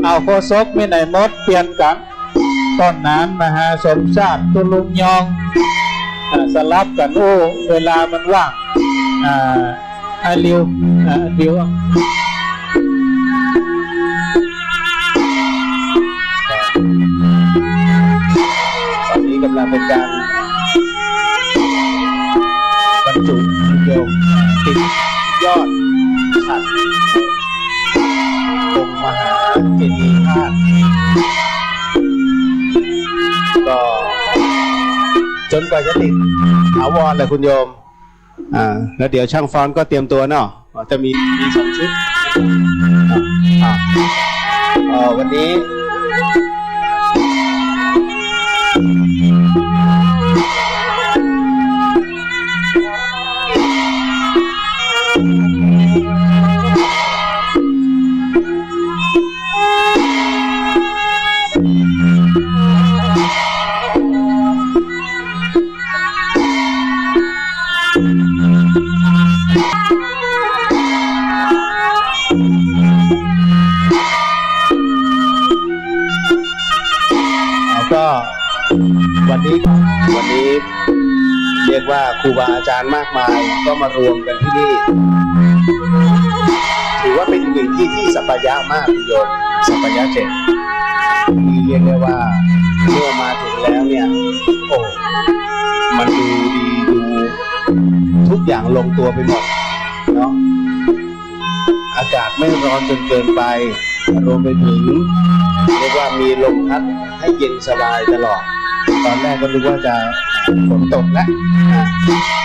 เอาโคศกไม่ไหนมดเปลี่ยนกันต้นน้ำมหาสมชาติตุลุงยองสลับกันเวลามันว่างริวริวตอนนี้กำลังเป็นการบรรจุโยมติดยอดฉัตรองค์มหาเจดีย์ธาตุก็จนกว่าจะติดถาวรเลยคุณโยมแล้วเดี๋ยวช่างฟ้อนก็เตรียมตัวเนาะจะมี2 ชุดวันนี้ก็วันนี้เรียกว่าครูบาอาจารย์มากมายก็มารวมกันที่นี่ถือว่าเป็นหนึ่งที่สัปยะมากคุณโยมสัปยะ7ที่เรียกได้ว่าเมื่อมาถึงแล้วเนี่ยโอ้มันดูดีดูทุกอย่างลงตัวไปหมดเนาะอากาศไม่ร้อนจนเกินไปรวมไปถึงเรียกว่ามีลมพัดให้เย็นสบายตลอดตอนแรกก็นึกว่าจะฝนตกนะ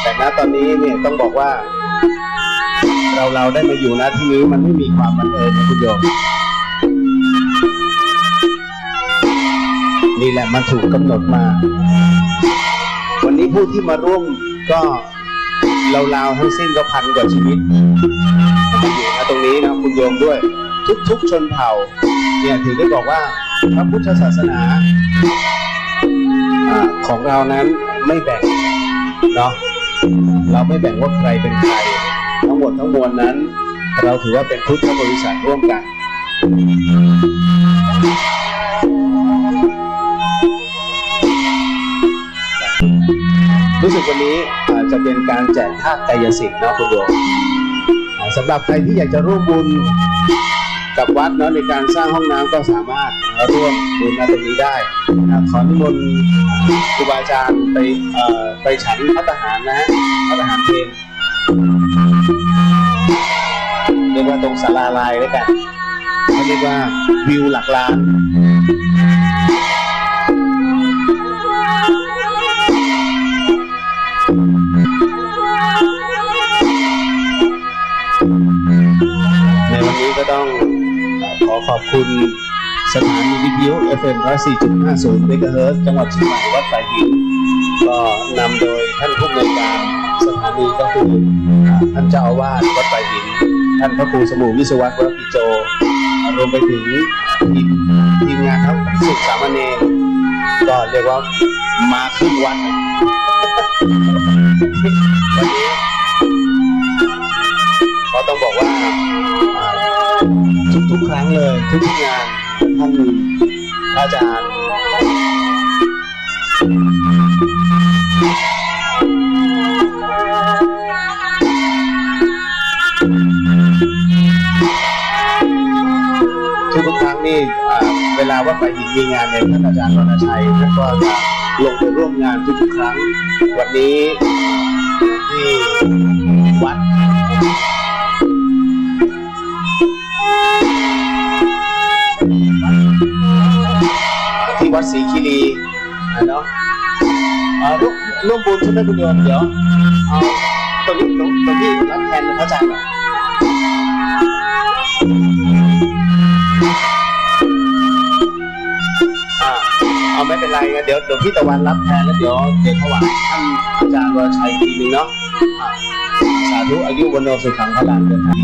แต่ณตอนนี้เนี่ยต้องบอกว่าเราได้มาอยู่ณที่นี้มันไม่มีความบังเอิญนะคุณโยมนี่แหละมันถูกกำหนดมาวันนี้ผู้ที่มาร่วมก็ราวๆทั้งสิ้นก็1,000 กว่าชีวิตมาอยู่ณตรงนี้นะคุณโยมด้วยทุกชนเผ่าเนี่ยถือได้บอกว่าพระพุทธศาสนาของเรานั้นไม่แบ่งเนาะเราไม่แบ่งว่าใครเป็นใครทั้งหมดทั้งมวลนั้นเราถือว่าเป็นพุทธบริษัทร่วมกันรู้สึกวันนี้จะเป็นการแจกธาตุกายสิทธิ์เนาะคุณโยมสำหรับใครที่อยากจะร่วมบุญกับวัดเนาะในการสร้างห้องน้ำก็สามารถร่วมบุญตรงนี้ได้ขอนิมนต์ครูบาอาจารย์ไปฉันภัตตาหารนะภัตตาหารเพลเรียกว่าตรงศาลาลายด้วยกันเขาเรียกว่าวิวหลักล้านในวันนี้ก็ต้องขอขอบคุณสถานีวิทยุ FM 104.50 เมกะเฮิรตซ์จังหวัดเชียงใหม่วัดสายหินก็นำโดยท่านผู้อำนวยการสถานีก็คือท่านเจ้าอาวาสวัดสายหินท่านพระครูสมุวิศวะวรปิโจรวมไปถึงทีมงานทั้งสุขสามเณรก็เรียกว่ามาขึ้นวัดวันนี้ก็ต้องบอกว่าทุกครั้งเลยทุกงานท่านอาจารย์ทุกครั้งนี่เวลาว่าไปหินมีงานเนี่ยท่านอาจารย์รณชัยท่านก็จะลงไปร่วมงานทุกครั้งวันนี้ที่วัดวัดศรีคีรีเนาะร่วมบุญใช่ไหมคุณโยมเดี๋ยวเอาตรงนี้รับแทนพระอาจารย์หน่อยเอาไม่เป็นไรเดี๋ยวพี่ตะวันรับแทนแล้วเดี๋ยวถวายท่านอาจารย์วรชัยทีนึงเนาะสาธุอายุวันโนสุขังพลังเดินทาง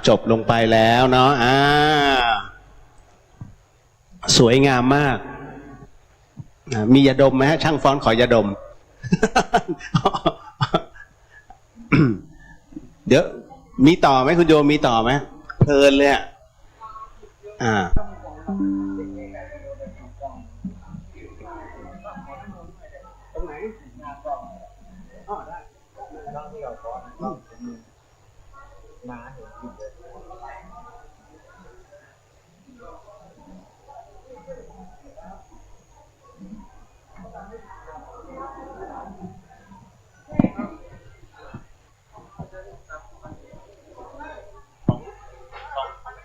จบลงไปแล้วเนาะสวยงามมากมียาดมไหมฮะช่างฟ้อนขอยาดม เดี๋ยวมีต่อไหมคุณโยมมีต่อไหมเพลินเลยตรงไหนได้ต้องที่เราฟ้อนมาเห็น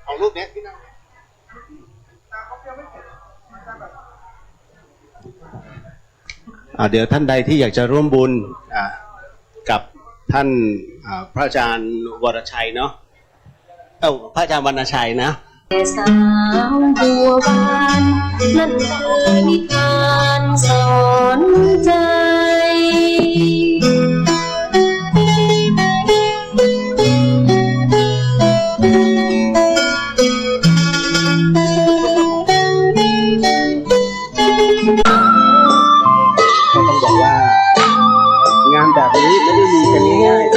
ของรูปนี้ที่นั่งเดี๋ยวท่านใดที่อยากจะร่วมบุญกับท่านพระอาจารย์วรชัยเนาะพระอาจารย์วรรณชัยนะสาวบัวบานนั่นเลยนิทานสอนใจต้องบอกว่างานแบบนี้ไม่ได้มีกันง่ายๆ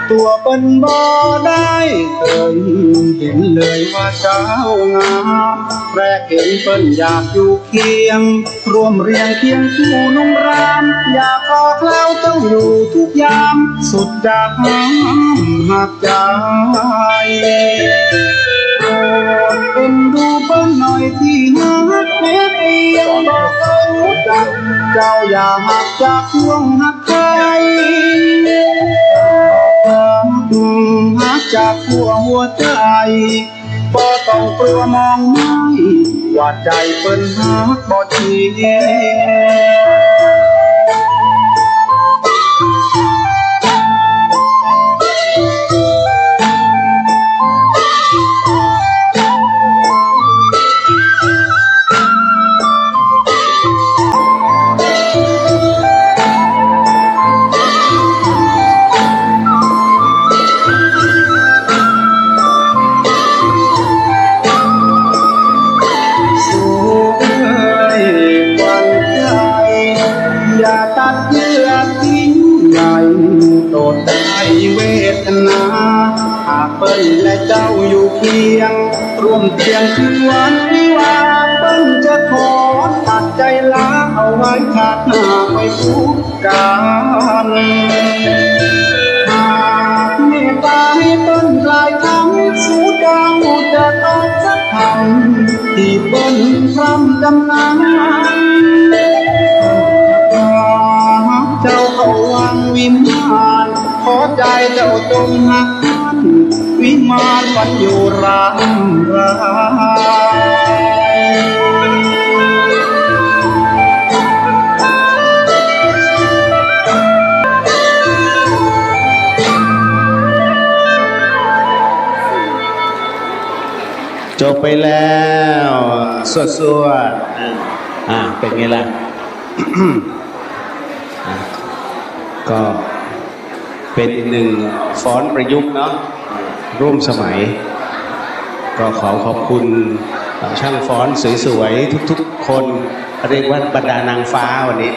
ตัวเป็นบ่ได้เคยเห็นเลยว่าเจ้างามแรกเห็นเปิ้นอยากอยู่เคียงร่วมเรียงเคียงคู่นุ่งรามอยากขอเคล้าเจ้าอยู่ทุกยามสุดจากหักใจโปรดเป็นดูเปิ้นหน่อยที่หักเพียงบอกเขาจักเจ้าอย่าหักจากห่วงหักใจหักจากหัวใจบ่ต้องกลัวมองไม่ว่าใจเปิ้นหักบ่จริหากเปิ้นและเจ้าอยู่เคียงร่วมเตียงคืนวันวิวาเปิ้นจะขอตัดใจลาเอาไว้ขาดหน้าไปพูดกันหากเมตตาให้เปิ้นกลายคำสู่ดาวจะต้องสักคำที่เปิ้นพร่ำจำนานเจ้าเขาวังวิมานขอใจเจ้าจงหักมันวิมานวันอยู่รำไรจบไปแล้วสวดๆเป็นไงล่ะ ก็เป็นอีกหนึ่งฟ้อนประยุกต์เนาะร่วมสมัยก็ขอขอบคุณช่างฟ้อนสวยๆทุกๆคนเรียกว่าบรรดานางฟ้าวันนี้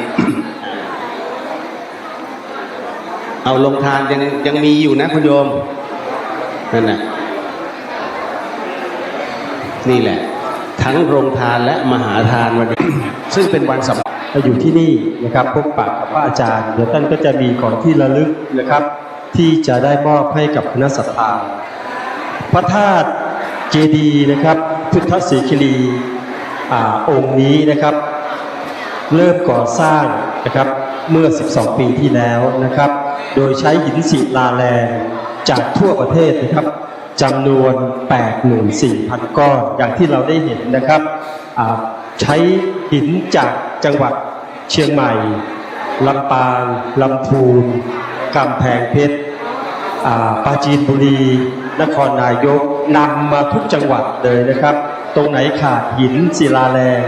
เอาลงทานยังมีอยู่นะคุณโยมนั่นแหละนี่แหละทั้งโรงทานและมหาทานวันนี้ ซึ่งเป็นวันสำคัญอยู่ที่นี่นะครับพบปะกับพระอาจารย์เดี๋ยวท่านก็จะมีของที่ระลึกนะครับที่จะได้มอบให้กับคณะศรัทธาพระธาตุเจดีย์นะครับพุทธศรีคิรีองค์นี้นะครับเริ่มก่อสร้างนะครับเมื่อ12ปีที่แล้วนะครับโดยใช้หินศิลาแรงจากทั่วประเทศนะครับจำนวน 84,000 ก้อนอย่างที่เราได้เห็นนะครับใช้หินจากจังหวัดเชียงใหม่ลำปางลำพูนกำแพงเพชรปราจีนบุรีนครนายกนำมาทุกจังหวัดเลยนะครับตรงไหนขาดหินศิลาแรง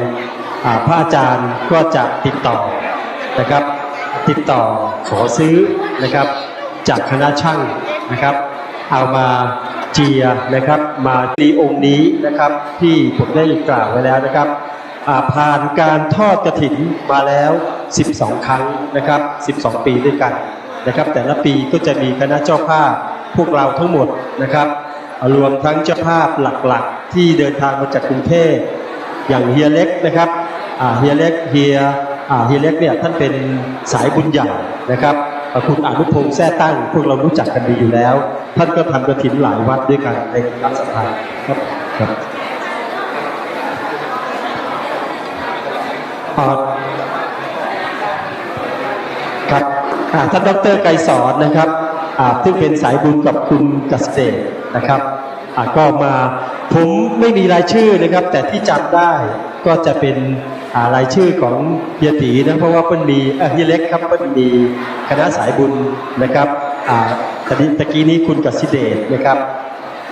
พระอาจารย์ก็จะติดต่อนะครับติดต่อขอซื้อนะครับ จากคณะช่างนะครับเอามาเจียนะครับมาตีองค์นี้นะครับที่ผมได้กล่าวไว้แล้วนะครับผ่านการทอดกฐินมาแล้ว12 ครั้งนะครับ12 ปีด้วยกันนะครับแต่ละปีก็จะมีคณะเจ้าภาพพวกเราทั้งหมดนะครับรวมทั้งเจ้าภาพหลักๆที่เดินทางมาจากกรุงเทพอย่างเฮียเล็กนะครับเฮียเล็กเนี่ยท่านเป็นสายบุญใหญ่นะครับคุณอนุพงษ์แท้ตั้งพวกเรารู้จักกันดีอยู่แล้วท่านก็ทำกฐินหลายวัดด้วยกันในคณะสัตยาครับครับท่านดร.ไกรสอนนะครับซึ่งเป็นสายบุญกับคุณกษเดชนะครับก็มาผมไม่มีรายชื่อนะครับแต่ที่จำได้ก็จะเป็นรายชื่อของเฮียตีนะเพราะว่าเพิ่นมีเฮียเล็กครับเพิ่นมีคณะสายบุญนะครับตะกี้นี้คุณกษเดชนะครับ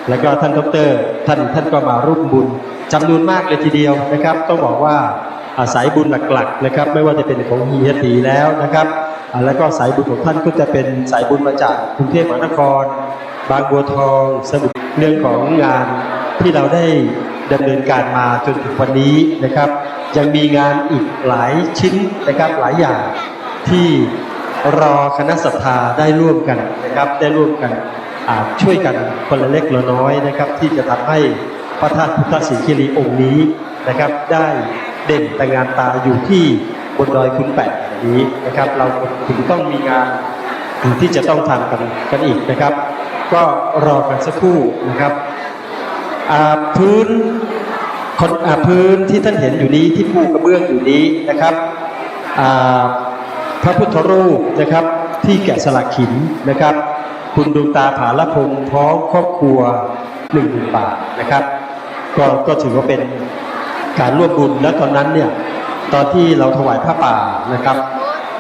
แล้วก็ท่านดร.ท่านก็มาร่วมบุญจำนวนมากเลยทีเดียวนะครับต้องบอกว่าสายบุญหลักๆนะครับไม่ว่าจะเป็นของเฮียตีแล้วนะครับแล้วก็สายบุญของท่านก็จะเป็นสายบุญมาจากกรุงเทพมหานครบางบัวทองสมุทรเรื่องของงานที่เราได้ดำเนินการมาจนถึงวันนี้นะครับยังมีงานอีกหลายชิ้นนะครับหลายอย่างที่รอคณะศรัทธาได้ร่วมกันนะครับได้ร่วมกันช่วยกันคนละเล็กละน้อยนะครับที่จะทำให้พระธาตุพุทธสิงห์คีรีองค์นี้นะครับได้เด่นตระงานตาอยู่ที่บนดอยคุณแปะอย่างนี้นะครับเราถึงต้องมีงานที่จะต้องทำกันอีกนะครับก็รอกันสักครู่นะครับพื้นที่ท่านเห็นอยู่นี้ที่ปูกระเบื้องอยู่นี้นะครับพระพุทธรูปนะครับที่แกะสลักหินนะครับคุณดวงตาผาละพงษ์พร้อมครอบครัว10,000 บาทนะครับก็ถือว่าเป็นการร่วมบุญและตอนนั้นเนี่ยตอนที่เราถวายผ้าป่านะครับ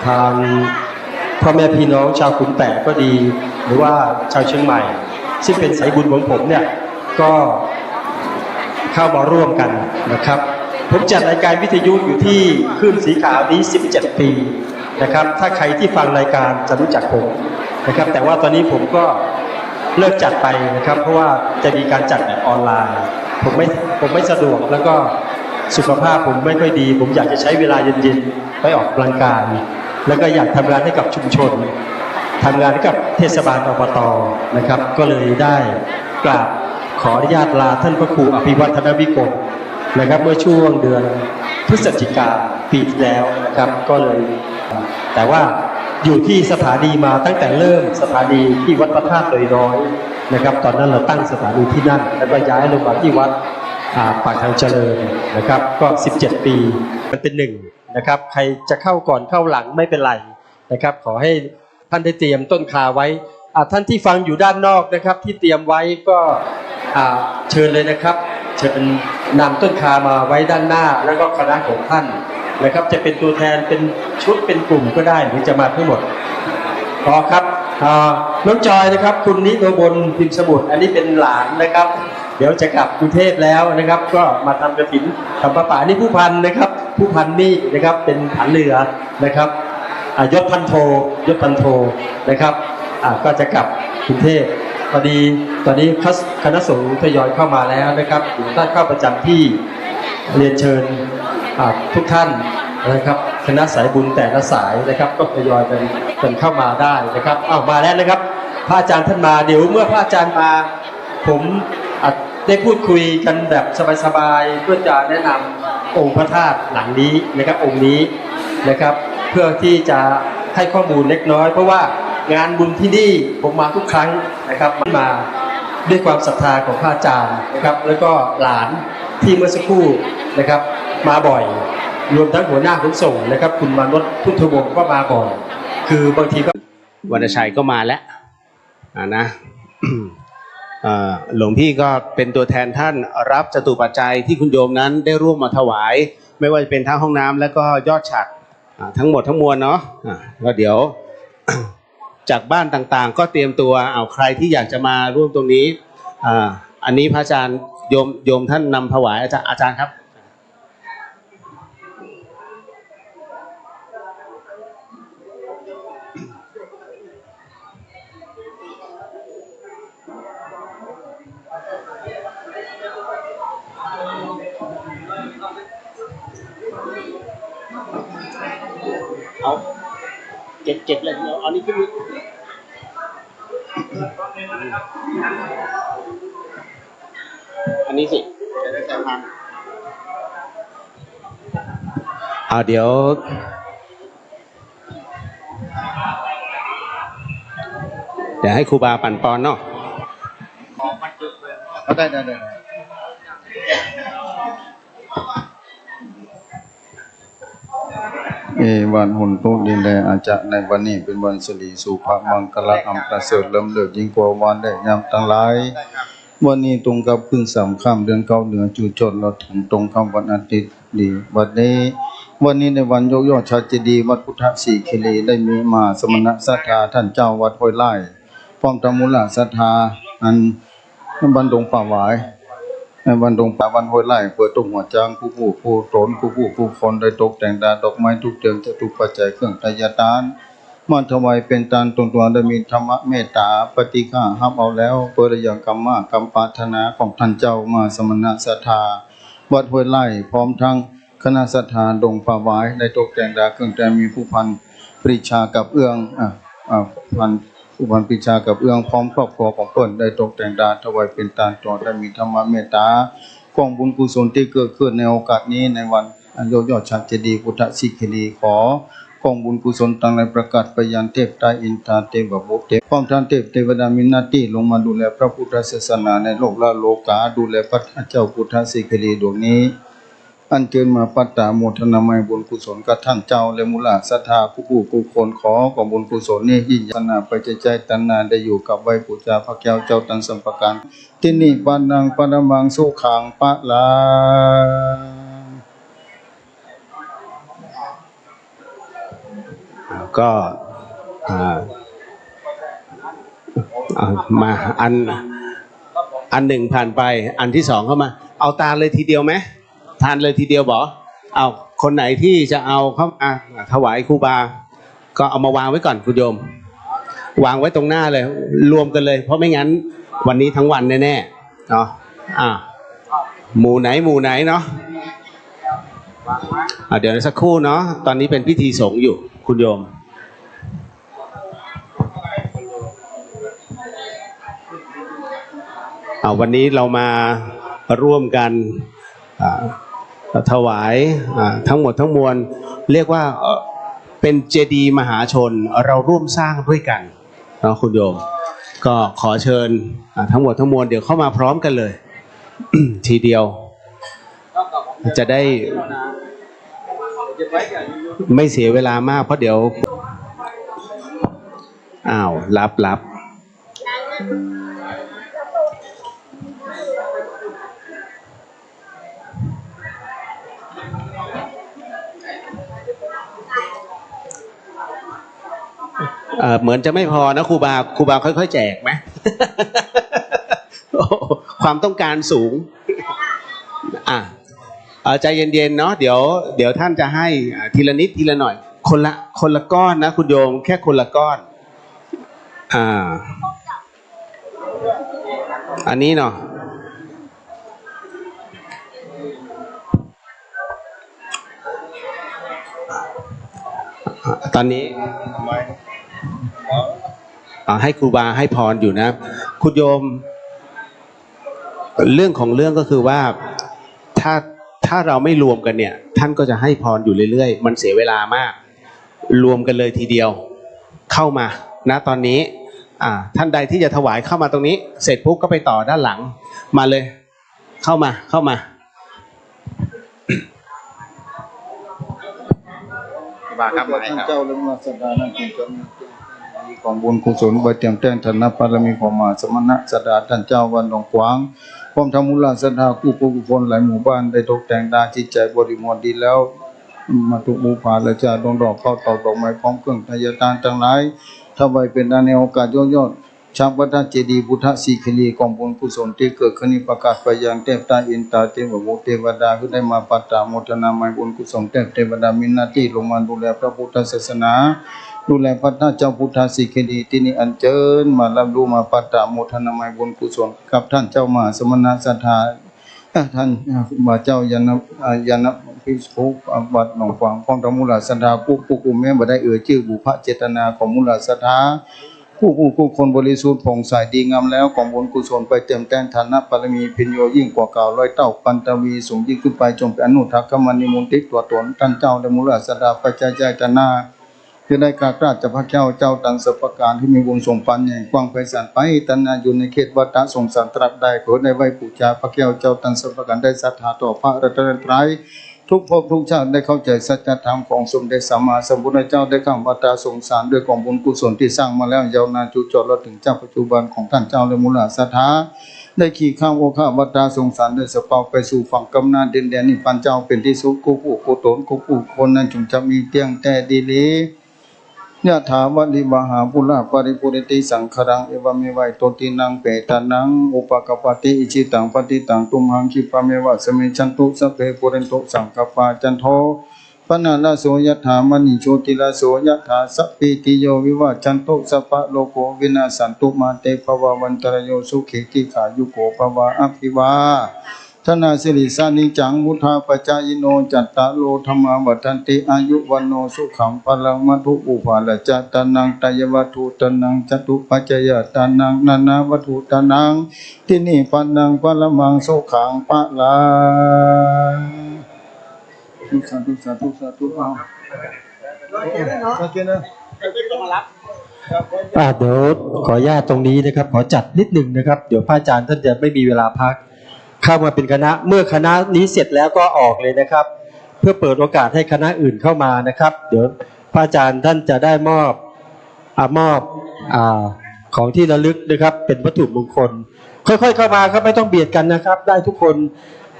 ทางพ่อแม่พี่น้องชาวขุนแปะก็ดีหรือว่าชาวเชียงใหม่ซึ่งเป็นสายบุญของผมเนี่ยก็เข้ามาร่วมกันนะครับผมจัดรายการวิทยุอยู่ที่คลื่นสีขาวนี้17 ปีนะครับถ้าใครที่ฟังรายการจะรู้จักผมนะครับแต่ว่าตอนนี้ผมก็เลิกจัดไปนะครับเพราะว่าจะมีการจัดแบบออนไลน์ผมไม่สะดวกแล้วก็สุขภาพผมไม่ค่อยดีผมอยากจะใช้เวลาเย็นๆไปออกกำลังกายแล้วก็อยากทำงานให้กับชุมชนทำงานให้กับเทศบาลอบต.นะครับก็เลยได้กราบขออนุญาตลาท่านพระครูอภิวัฒนวิกรมนะครับเมื่อช่วงเดือนพฤศจิกายนปีที่แล้วนะครับก็เลยแต่ว่าอยู่ที่สถานีมาตั้งแต่เริ่มสถานีที่วัดพระธาตุดอยน้อยนะครับตอนนั้นเราตั้งสถานีที่นั่นแล้วก็ย้ายลงมาที่วัดปากทางเจริญนะครับก็17 ปีมันเป็น1นะครับใครจะเข้าก่อนเข้าหลังไม่เป็นไรนะครับขอให้ท่านได้เตรียมต้นคาไว้ท่านที่ฟังอยู่ด้านนอกนะครับที่เตรียมไว้ก็เชิญเลยนะครับเชิญนำต้นคามาไว้ด้านหน้าแล้วก็คณะของท่านนะครับจะเป็นตัวแทนเป็นชุดเป็นกลุ่มก็ได้หรือจะมาทั้งหมดพอครับน้องจอยนะครับคุณนิโรบลพิมพ์สมุทรอันนี้เป็นหลานนะครับเดี๋ยวจะกลับกรุงเทพแล้วนะครับก็มาทำกฐินทำพระป่านี่ผู้พันนะครับผู้พันนี่นะครับเป็นฐานเรือนะครับยศพันโทนะครับก็จะกลับกรุงเทพพอดีตอนนี้คณะสงฆ์ทยอยเข้ามาแล้วนะครับท่านเข้าประจำที่เรียนเชิญทุกท่านนะครับคณะสายบุญแต่ละสายนะครับก็ทยอยกันเข้ามาได้นะครับมาแล้วนะครับพระอาจารย์ท่านมาเดี๋ยวเมื่อพระอาจารย์มาผมได้พูดคุยกันแบบสบายๆเพื่อจะแนะนำองค์พระธาตุหลังนี้นะครับองค์นี้นะครับเพื่อที่จะให้ข้อมูลเล็กน้อยเพราะว่างานบุญที่นี่ผมมาทุกครั้งนะครับมาด้วยความศรัทธาของพระอาจารย์นะครับแล้วก็หลานที่เมื่อสักครู่นะครับมาบ่อยรวมทั้งหัวหน้าขนส่งนะครับคุณมานพพุทธวงศ์ก็มาบ่อยคือบางทีก็วรรณชัยก็มาแล้วนะ หลวงพี่ก็เป็นตัวแทนท่านรับจตุปัจจัยที่คุณโยมนั้นได้ร่วมมาถวายไม่ว่าจะเป็นทั้งห้องน้ำแล้วก็ยอดฉัตรทั้งหมดทั้งมวลเนาะก็เดี๋ยว จากบ้านต่างๆก็เตรียมตัวใครที่อยากจะมาร่วมตรงนี้อันนี้พระอาจารย์โยมท่านนำถวายอาจารย์ครับ เก็บเลยเอานี่ขึ้นอันนี้สิจะได้แต่พันเดี๋ยวให้ครูบาปั่นปอนเนาะได้ วันหุ่นตุดินแดอาจจะในวันนี้เป็นวันสิริสุภมังคละอันประเสริฐล้ำเลิศยิ่งกว่าวันได้ยามทั้งหลายวันนี้ตรงกับขึ้น3 ค่ำเดือน9เดือนจุจดเราถึงตรงคำวันอาทิตย์ดีวันนี้ในวันยกย่อชาเจดีย์วัดพุทธศรีคีรีได้มีมาสมณศรัทธาท่านเจ้าวัดห้วยไร่พร้อมทั้งมูลศรัทธาอันบรรดงป่าหวายในวันดงป่าวันห้วยไร่เปิดตกหัวจางผู้ตนผู้คนได้ตกแต่งดอกไม้ทุกเดือนจะถูกปัจจัยเครื่องทายทานมาถวายเป็นทานตรงตัวได้มีธรรมะเมตตาปฏิฆารับเอาแล้วเปิดอย่างกรรมะกรรมปรารถนาของท่านเจ้ามาสมณศรัทธาวัดห้วยไร่พร้อมทั้งคณะศรัทธาดงป่าหวายได้ตกแต่งเครื่องแต่มีผู้พันปริชากับเอื้องผู้พันปริชากับเอื้องพร้อมครอบครัวของเพิ่นได้ตกแต่งถวายเป็นทานตรงได้มีธรรมะเมตตากองบุญกุศลที่เกิดขึ้นในโอกาสนี้ในวันยอดชัดเจดีย์พุทธศิคีรีขอกองบุญกุศลต่างในประกาศไปยังเทพใต้อินทราเทวบุตรพร้อมทั้งเทวดามีหน้าที่ลงมาดูแลพระพุทธศาสนาในโลกละโลกาดูแลพระเจ้าพุทธศิคีรีดวงนี้อันเชิญมาปัตตาโมทนาไมบุญกุศลกับท่านเจ้าและมูลศรัทธาผู้คนขอกองบุญกุศลนี้ยิ่งใหญ่นาไปใจตันนาได้อยู่กับไว้ปูจาพระแก้วเจ้าตันสัมปการที่นี่ปานังปนมังสุขังปะลาก็มาอันหนึ่งผ่านไปอันที่2เข้ามาเอาตาเลยทีเดียวไหมทานเลยทีเดียวบอกเอาคนไหนที่จะเอาเข้ามาถวายครูบาก็เอามาวางไว้ก่อนคุณโยมวางไว้ตรงหน้าเลยรวมกันเลยเพราะไม่งั้นวันนี้ทั้งวันแน่ๆเนาะหมู่ไหนเนาะเดี๋ยวสักครู่เนาะตอนนี้เป็นพิธีสงฆ์อยู่คุณโยมวันนี้เรามาร่วมกันถวายทั้งหมดทั้งมวลเรียกว่าเป็นเจดีย์มหาชนเราร่วมสร้างด้วยกันเนาะคุณโยมก็ขอเชิญทั้งหมดทั้งมวลเดี๋ยวเข้ามาพร้อมกันเลย ทีเดียวจะได้ไม่เสียเวลามากเพราะเดี๋ยวรับเหมือนจะไม่พอนะครูบาค่อยๆแจกไหม ความต้องการสูงใจเย็นๆเนาะเดี๋ยวท่านจะให้ทีละนิดทีละหน่อยคนละก้อนนะคุณโยมแค่คนละก้อนอันนี้เนาะตอนนี้ให้ครูบาให้พรอยู่นะคุณโยมเรื่องของเรื่องก็คือว่าถ้าเราไม่รวมกันเนี่ยท่านก็จะให้พรอยู่เรื่อยๆมันเสียเวลามากรวมกันเลยทีเดียวเข้ามานะตอนนี้ท่านใดที่จะถวายเข้ามาตรงนี้เสร็จปุ๊บก็ไปต่อด้านหลังมาเลยเข้ามาบาครับท่านเจ้าและมูลศรัทธานั้นคงจะมีของบุญกุศลไว้เตรียมแต่งฐานะบารมีของมหาสมณะศรัทธาท่านเจ้าวันหนองกวางพร้อมทั้งมูลศรัทธาผู้คนหลายหมู่บ้านได้ตกแต่งจิตใจบริมรดีแล้วมาทุกบูชาและจะดอกเข้าต่อดอกไม้พร้อมเครื่องทายทานทั้งหลายถวายเป็นในโอกาสยอดชาวัดเจดีย์พุทธศิคีรีของบุญกุศลที่เกิดขึ้นประกาศไปยังเทพใต้อินทราเทวบุตรเทวดาที่ได้มาปัตตาโมทนาไมบุญกุศลเทวดามีหน้าที่ลงมาดูแลพระพุทธศาสนาดูแลพระเจ้าพุทธศิคีรีที่นี่อัญเชิญมารับรู้มาปัตตาโมทนาไมบุญกุศลกับท่านเจ้ามหาสมณะศรัทธา ท่านบาเจ้ายานพิสุบัดหนองขวางพ้องธรรมุลาสดาผู้กุมแม่บ่ได้ชื่อบุพเจตนาของมุลาสดาผู้คนบริสุทธิ์ผ่องใสดีงามแล้วของบุญกุศลไปเต็มแต้นฐานะบารมีพิญโยยิ่งกว่าเก่าร้อยเท่าปันตวีสูงยิ่งขึ้นไปจงเป็นอนุทักขมณีมุนติตัวตนท่านเจ้าและมุลาสดาปัจจัยใจตนาคือได้กากราชจะพระเจ้าตันสัพการที่มีวงทรงปันใหญ่กว้างไพศาลไปตันนาอยู่ในเขตวัฏฏะสงสารตรัสได้ขอได้ไว้ปูชาพระเจ้าตันสัพการได้ศรัทธาต่อพระรัตนตรัยทุกภพทุกชาติได้เข้าใจสัจธรรมของสมเด็จสัมมาสัมพุทธเจ้าได้ข้ามวัฏสงสารด้วยกองบุญกุศลที่สร้างมาแล้วยาวนานจุดจบและถึงเจ้าปัจจุบันของท่านเจ้าและมูลศรัทธาได้ขี่ข้ามโอฆาวัฏสงสารได้สเปาไปสู่ฝั่งกำนานดินแดนนิพพานเจ้าเป็นที่สุขผู้ตนผู้คนนั้นจงจะมีเตียงแต่ดีลียะถาวะลิมหาปุระปริปุริติสังขรังเอวเมวัยโตตินังเปตานังอุปกปติอิจิตังปฏิตังตุมหังคิปะเมวะสเมจันตุสัพเพปุเรนตุสังกปาจันโทปนะละโสยถามณิโชติละโสยถาสัพพิติโยวิวัจจันตุสัพพะโลโกวินาสันตุมาเตภววันตรโยสุขิติขายุโกภวะอภิวาธนาสิริสานิจังมุทาปจายโนจัตตาโลธรรมาวัฏันติอายุวันโนสุขังพลังมัทุอุปาลจตานังตายวัตถุตานังจตุปัจจยตานังนานาวัตถุตานังที่นี่ปันนังปะละมังสุขังปะลาสาธุเอาโอเคนะเดี๋ยวขออนุญาตตรงนี้นะครับขอจัดนิดหนึ่งนะครับเดี๋ยวพระอาจารย์ท่านจะไม่มีเวลาพักเข้ามาเป็นคณะเมื่อคณะนี้เสร็จแล้วก็ออกเลยนะครับเพื่อเปิดโอกาสให้คณะอื่นเข้ามานะครับเดี๋ยวพระอาจารย์ท่านจะได้มอบของที่ระลึกนะครับเป็นวัตถุมงคลค่อยๆเข้ามาครับไม่ต้องเบียดกันนะครับได้ทุกคน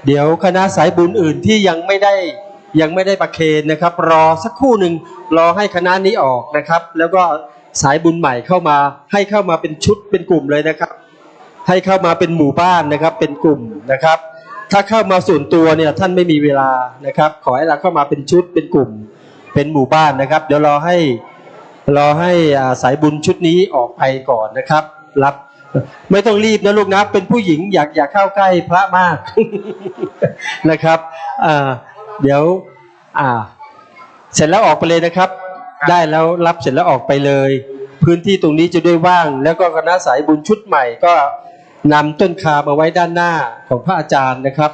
เดี๋ยวคณะสายบุญอื่นที่ยังไม่ได้ประเคนนะครับรอสักครู่หนึ่งรอให้คณะนี้ออกนะครับแล้วก็สายบุญใหม่เข้ามาให้เข้ามาเป็นชุดเป็นกลุ่มเลยนะครับให้เข้ามาเป็นหมู่บ้านนะครับเป็นกลุ่มนะครับถ้าเข้ามาส่วนตัวเนี่ยท่านไม่มีเวลานะครับขอให้เราเข้ามาเป็นชุดเป็นกลุ่มเป็นหมู่บ้านนะครับเดี๋ยวรอให้สายบุญชุดนี้ออกไปก่อนนะครับรับไม่ต้องรีบนะลูกนะเป็นผู้หญิงอยากเข้าใกล้พระมาก นะครับเดี๋ยวเสร็จแล้วออกไปเลยนะครับได้แล้วรับเสร็จแล้วออกไปเลยพื้นที่ตรงนี้จะได้ว่างแล้วก็คณะสายบุญชุดใหม่ก็นำต้นคามาไว้ด้านหน้าของพระอาจารย์นะครับ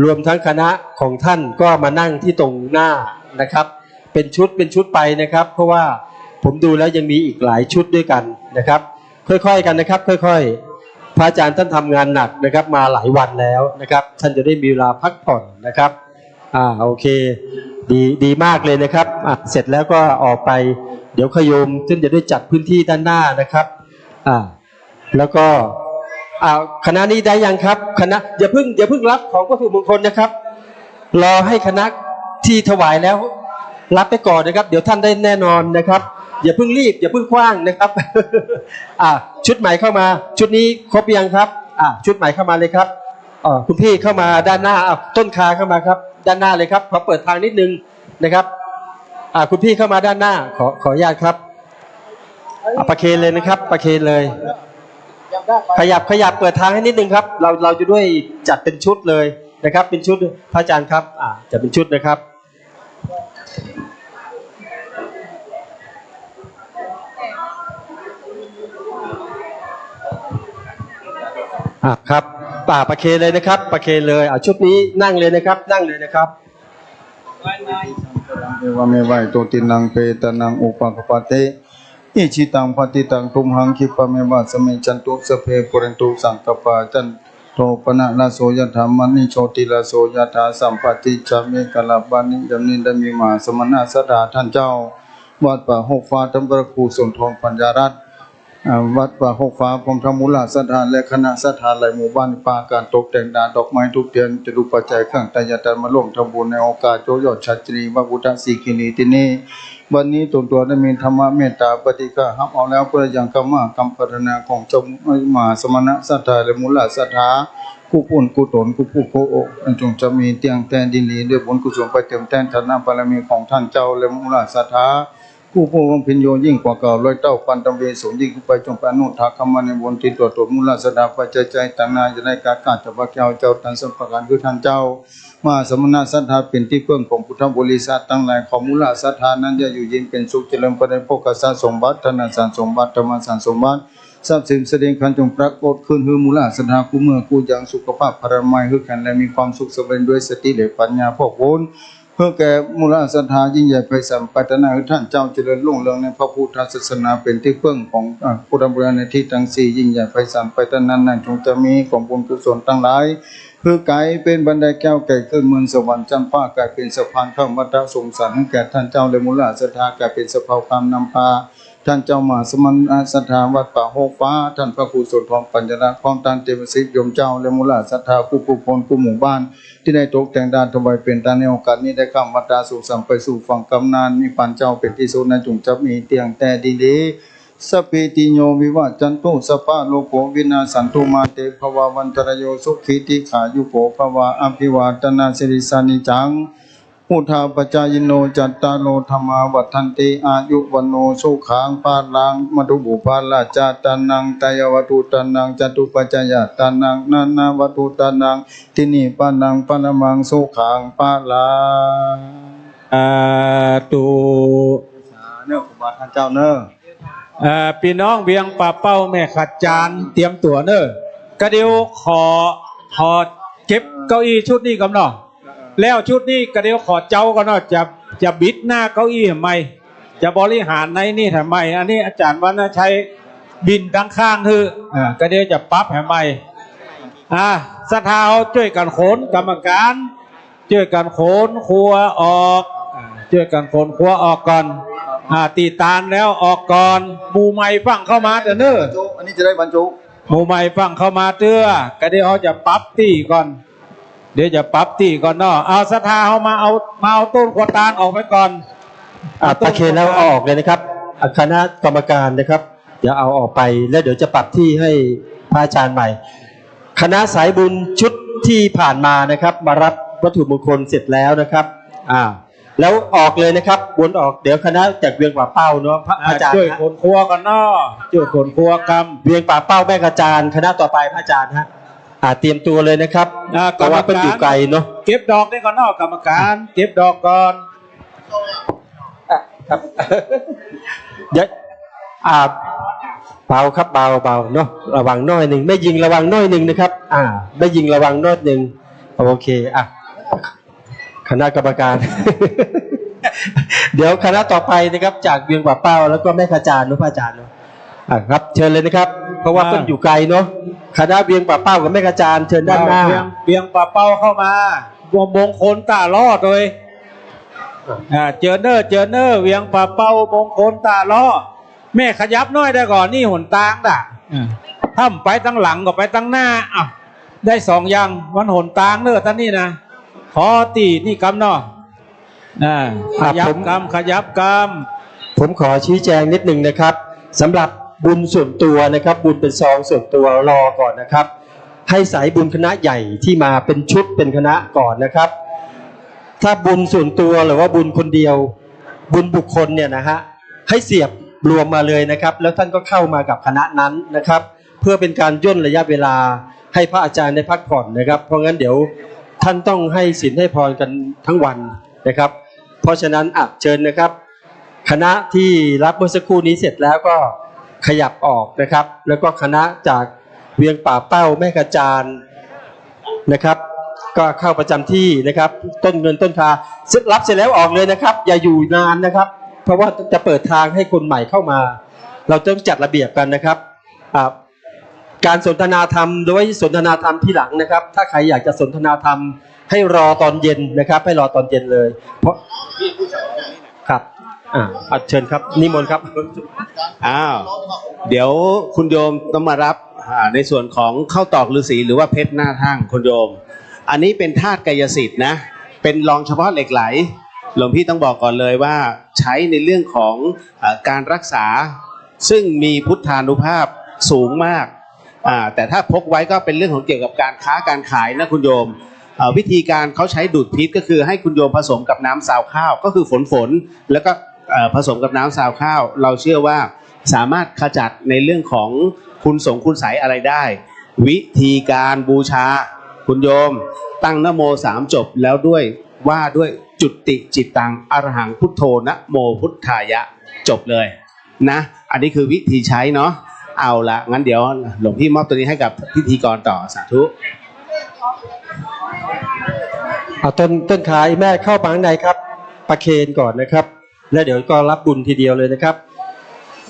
รวมทั้งคณะของท่านก็มานั่งที่ตรงหน้านะครับเป็นชุดไปนะครับเพราะว่าผมดูแล้วยังมีอีกหลายชุดด้วยกันนะครับค่อยๆกันนะครับค่อยๆพระอาจารย์ท่านทำงานหนักนะครับมาหลายวันแล้วนะครับท่านจะได้มีเวลาพักผ่อนนะครับโอเคดีมากเลยนะครับเสร็จแล้วก็ออกไปเดี๋ยวขโยมท่านจะได้จัดพื้นที่ด้านหน้านะครับแล้วก็คณะนี้ได้ยังครับคณะอย่าเพิ่งรับของวัตถุมงคลนะครับรอให้คณะที่ถวายแล้วรับไปก่อนนะครับเดี๋ยวท่านได้แน่นอนนะครับอย่าเพิ่งรีบอย่าเพิ่งคว้างนะครับ ชุดใหม่เข้ามาชุดนี้ครบยังครับชุดใหม่เข้ามาเลยครับคุณพี่เข้ามาด้านหน้าต้นคาเข้ามาครับด้านหน้าเลยครับขอเปิดทางนิดนึงนะครับคุณพี่เข้ามาด้านหน้าขออนุญาตครับประเคนเลยนะครับประเคนเลยขยับเปิดทางให้นิดนึงครับเราจะด้วยจัดเป็นชุดเลยนะครับเป็นชุดพระอาจารย์ครับจะเป็นชุดนะครับครับประเคนเลยนะครับประเคนเลยชุดนี้นั่งเลยนะครับนั่งเลยนะครับเอวเมวัยโตตินังเปตานังอุปกปติอิจิตังปฏิตังตุมหังคิปะเมวะสเมจันตุสัพเพปุเรนตุสังกปาจันโทปนะละโสยถามณิโชติละโสยถาสัมปติจามิกลาบานิดำนิดมีมาสมณะสดาท่านเจ้าวัดป่าหกฟ้าธรรมประครูสนทรปัญญารัตน์วัดป่าหกฟ้าพงธรรมุลาสถานและคณะสถานหลายหมู่บ้านป่าการตกแต่งดอกไม้ทุกเทียนจะดูปัจจัยเครื่องตายาตมาร่วมทำบุญในโอกาสโจยอดชัจรีพระพุทธสีกินีที่นี่วันนี้ตัวได้มีธรรมะเมตตาปฏิฆาหับเอาแล้วเพื่อยังกรรมะกรรมพัฒนาของเจ้ามาสมณะสัทธาและมุลาสัทธาผู้ปุ่นกุตนผู้โคโอจงจะมีเตียงแทนดินลีด้วยบุญกุศลไปเต็มแทนฐานะบารมีของท่านเจ้าและมุลาสัทธา ผู้ผู้บำเพ็ญโยยิ่งกว่าเก่าร้อยเต้าปันตำเวสูงยิ่งขึ้นไปจงไปอนุทาคำมันในบนที่ตรวจตรวจมูลสดาปัจจัยใจต่างนาจะได้การจะว่าเจ้าตันสัมปการคือท่านเจ้ามาสมณะศรัทธาเป็นที่เพื่องของพุทธบริษัทตั้งหลายของมูลศรัทธานั้นจะอยู่เย็นเป็นสุขเจริญประเดโภคสัสมบัติธนสารสมบัติธรรมสารสมบัติทรัพย์สินแสดงขันจงปรากฏขึ้นคือมูลศรัทธากูเมื่อกูยังสุขภาพพระมัยคือกันและมีความสุขสบายด้วยสติและปัญญาพวกโวนเพื่อแก่มูลศรัทธายิ่งใหญ่ไพศาลปรารถนาให้ท่านเจ้าเจริญรุ่งเรืองในพระพุทธศาสนาเป็นที่พึ่งของพุทธบริษัทในที่ทั้งสี่ยิ่งใหญ่ไพศาลปรารถนานั้นจงจะมีของบุญกุศลทั้งหลายเพื่อไกลเป็นบันไดแก้วไก่ขึ้นเมืองสวรรค์จันทร์ฟ้ากลายเป็นสะพานเข้าวัฏสงสารให้แก่ท่านเจ้าและมูลศรัทธากลายเป็นสะเพาความนำพาท่านเจ้ามาสมณศรัทธาวัดป่าโฮฟ้าท่านพระครูสนทองปัญญาพร้อมท่านเทวสิทธิยมเจ้าและมูลศรัทธาผู้ผู้พลผู้หมู่บ้านที่ได้ตกแต่งด้านถวายเป็นตาในโอกาสนี้ได้ข้ามวัฏสู่สัมไปสู่ฝั่งกำนานมีปันเจ้าเป็นที่สุดในจุงจับมีเตียงแต่ดีๆสัพพิติโยวิวัจจันตุสัพพะโลกวินาสันตุมาเตภววันตรโยสุขิติขายุโกภวะอภิวาทนาสิริสานิจังพุทธาปจายโนจัตตาโลธรรมาวัฏันติอายุวันโนสุขังปาลังมตุบุพาลาจาตานังตายวัตุตานังจตุปัจจยตานังนานาวัตุตานังทินีปานังปนมังสุขังปาลังตุเนื้อครูบาท่านเจ้าเนอพี่น้องเวียงป่าเป้าแม่ขัดจานเตรียมตัวเนอะก็เดี๋ยวขอเก็บเก้าอี้ชุดนี้ก่อนเนาะแล้วชุดนี้ก็เดี๋ยวขอเจ้ากันเนาะจะบิดหน้าเก้าอี้ทำไมจะบริหารในนี่ทำไมอันนี้อาจารย์วันใช้บินตั้งข้างคือก็เดี๋ยวจะปรับทำไมศรัทธาช่วยกันโขนกรรมการช่วยกันโขนครัวออกช่วยกันโขนครัวออกก่อนตีตานแล้วออกก่อนหมู่ใหม่ฟังเข้ามาเด้ออันนี้จะได้บรรจุหมู่ใหม่ฟังเข้ามาเตื้อก็เดี๋ยวเขาจะปรับตีก่อนเดี๋ยวจะปรับตีก่อนเนาะเอาศรัทธาเขามาเอาต้นขวดตาลออกไปก่อนตะเคียนแล้วออกเลยนะครับคณะกรรมการนะครับเดี๋ยวเอาออกไปแล้วเดี๋ยวจะปรับที่ให้พระอาจารย์ใหม่คณะสายบุญชุดที่ผ่านมานะครับมารับวัตถุมงคลเสร็จแล้วนะครับแล้วออกเลยนะครับวนออกเดี๋ยวคณะจากเวียงป่าเป้าเนาะพระอาจารย์ช่วยคนครัวกันเนาะช่วยคนครัวกรรมเวียงป่าเป้าแม่กระจานคณะต่อไปพระอาจารย์ฮะเตรียมตัวเลยนะครับเพราะว่าเป็นอยู่ไกลเนาะเก็บดอกได้ก่อนเนาะกรรมการเก็บดอกก่อนครับเดี๋ยวเบาครับเบาเนาะระวังน้อยหนึ่งไม่ยิงระวังน้อยหนึ่งนะครับไม่ยิงระวังน้อยหนึ่งโอเคคณะกรรมการ เดี๋ยวคณะต่อไปนะครับจากเวียงป่าเป้าแล้วก็แม่ขจารย์นุพระอาจารย์เนาะครับเชิญเลยนะครับเพราะว่าเป็นอยู่ไกลเนาะคณะเวียงป่าเป้ากับแม่ขจารย์เชิญด้านหน้าเวียงป่าเป้าเข้ามาวงมงคลตาล้อเลยเจอเนอร์เวียงป่าเป้ามงคลตาล้อแม่ขยับน้อยได้ก่อนนี่หนตางด่ะถ้าไปตั้งหลังก็ไปตั้งหน้าได้สองอย่างวันหนตางเนอท่านนี่นะขอตีนี่กำเนาะขยับกำผมขอชี้แจงนิดหนึ่งนะครับสำหรับบุญส่วนตัวนะครับบุญเป็นซองส่วนตัวรอก่อนนะครับให้สายบุญคณะใหญ่ที่มาเป็นชุดเป็นคณะก่อนนะครับถ้าบุญส่วนตัวหรือว่าบุญคนเดียวบุญบุคคลเนี่ยนะฮะให้เสียบรวมมาเลยนะครับแล้วท่านก็เข้ามากับคณะนั้นนะครับเพื่อเป็นการย่นระยะเวลาให้พระอาจารย์ได้พักผ่อนนะครับเพราะงั้นเดี๋ยวท่านต้องให้ศีลให้พรกันทั้งวันนะครับเพราะฉะนั้นเชิญนะครับคณะที่รับเมื่อสักครู่นี้เสร็จแล้วก็ขยับออกนะครับแล้วก็คณะจากเวียงป่าเป้าแม่กระจานนะครับก็เข้าประจำที่นะครับต้นเงินต้นทารับเสร็จแล้วออกเลยนะครับอย่าอยู่นานนะครับเพราะว่าจะเปิดทางให้คนใหม่เข้ามาเราต้องจัดระเบียบกันนะครับการสนทนาธรรมโดยสนทนาธรรมที่หลังนะครับถ้าใครอยากจะสนทนาธรรมให้รอตอนเย็นนะครับให้รอตอนเย็นเลยเพราะครับเชิญครับนิมนต์ครับเดี๋ยวคุณโยมต้องมารับในส่วนของข้าวตอกฤาษีหรือว่าเพชรหน้าทั่งคุณโยมอันนี้เป็นธาตุกายสิทธิ์นะเป็นรองเฉพาะเหล็กไหลหลวงพี่ต้องบอกก่อนเลยว่าใช้ในเรื่องของการรักษาซึ่งมีพุทธานุภาพสูงมากแต่ถ้าพกไว้ก็เป็นเรื่องของเกี่ยวกับการค้าการขายนะคุณโยมวิธีการเขาใช้ดูดพิษก็คือให้คุณโยมผสมกับน้ำซาวข้าวก็คือฝนแล้วก็ ผสมกับน้ำซาวข้าว เราเชื่อว่าสามารถขจัดในเรื่องของคุณไสยอะไรได้ วิธีการบูชาคุณโยมตั้งนะโม3จบแล้วด้วยว่าด้วยจุติจิตตังอรหังพุทโธนะโมพุทธายะจบเลยนะอันนี้คือวิธีใช้เนาะเอาละงั้นเดี๋ยวหลวงพี่มอบตัวนี้ให้กับพิธีกรต่อสาธุ เอาต้นขาอีแม่เข้ามาข้างในครับประเคนก่อนนะครับ แล้วเดี๋ยวก็รับบุญทีเดียวเลยนะครับ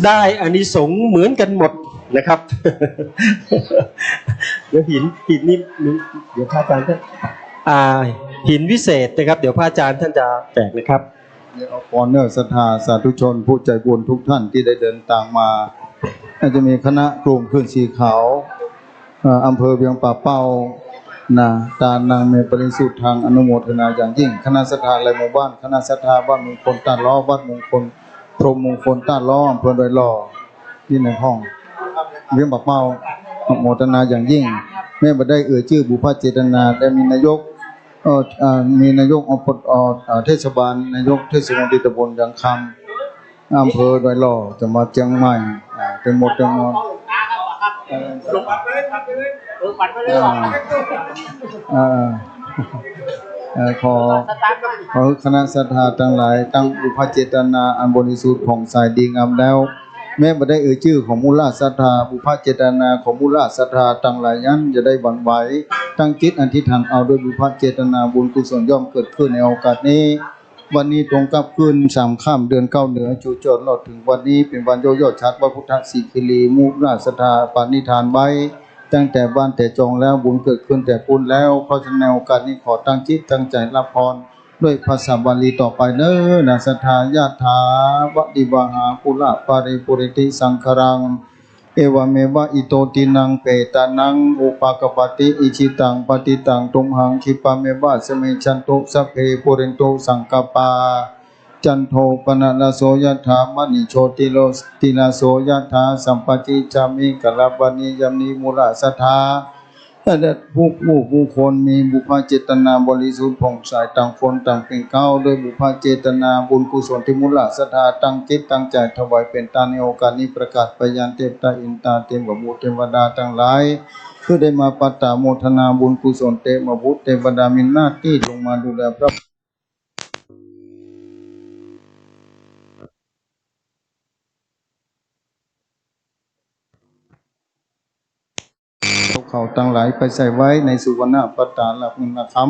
ได้อานิสงส์เหมือนกันหมดนะครับ เดี๋ยวหินนี่เดี๋ยวพระอาจารย์ท่านหินวิเศษนะครับเดี๋ยวพระอาจารย์ท่านจะแจกนะครับ เอาพรเนอร์ศรัทธาสาธุชนผู้ใจบุญทุกท่านที่ได้เดินทางมาอาจจะมีคณะกลุ่มขึ้นสีขาวอำเภอเวียงป่าเป้านะตานางเมปริสุทธิ์ทางอนุโมทนาอย่างยิ่งคณะศรัทธาและหมู่บ้านคณะศรัทธาบ้านมงคลต้านล้อวัดมงคลพรหมมงคลต้านล้ออำเภอดอยหล่อที่ในห้องเวียงป่าเป้าอนุโมทนาอย่างยิ่งแม่บ่ได้ชื่อบุพเจตนาและมีนายกมีนายกเทศบาลนายกเทศมนตรีตำบลยางคำอำเภอดอยหล่อจังหวัดเชียงใหม่เป็นหมดจังหวัดขอคณะศรัทธาทั้งหลายตั้งบุพเจตนาอันบริสุทธิ์ของสายดีงามแล้วแม้บ่ได้ชื่อของมูลศรัทธาบุพเจตนาของมูลศรัทธาทั้งหลายนั้นจะได้หวั่นไหวตั้งจิตอธิษฐานเอาโดยบุพเจตนาบุญกุศลย่อมเกิดขึ้นในโอกาสนี้วันนี้ตรงกับคืน3 ค่ำเดือน9เหนือจูโจทย์รอดถึงวันนี้เป็นวันยอดชัดว่าพุทธศิคิรีมุราศรัทธาปณิธานไว้ตั้งแต่บ้านแต่จองแล้วบุญเกิดขึ้นแต่ปุญแล้วเพราะฉะนั้นโอกาสนี้ขอตั้งจิตตั้งใจรับพรด้วยภาษาบาลีต่อไปเน้อนะศรัทธายะถาวะดิวหาปุระปาริปุริติสังขรังเอวเมวะอิโตตินังเปตานังอุปากปติอิชิตังปฏิตังตุมหังคิปะเมวะสเมชันตุสัพเพปุเรนตุสังกปาจันโทปนะละโสยถามณิโชติโลติลาโสยถาสัมปจิจามิกัลลปณิยมนิมูลสัทธาแต่ผู้คนมีบุพเจตนาบริสุทธิ์ผ่องใสต่างคนต่างเป็นเก้าด้วยบุพเจตนาบุญกุศลที่มูลศรัทธาตั้งจิตตั้งใจถวายเป็นทานในโอกาสนี้ประกาศไปยังเทพตาอินตาเทวบุตรเทวดาทั้งหลายคือได้มาปัตตาโมทนาบุญกุศลเทวบุตรเทวดามีหน้าที่ลงมาดูแลพระเขาตั้งหลายไปใส่ไว้ในสุวรรณปัตตาลพุนธรรม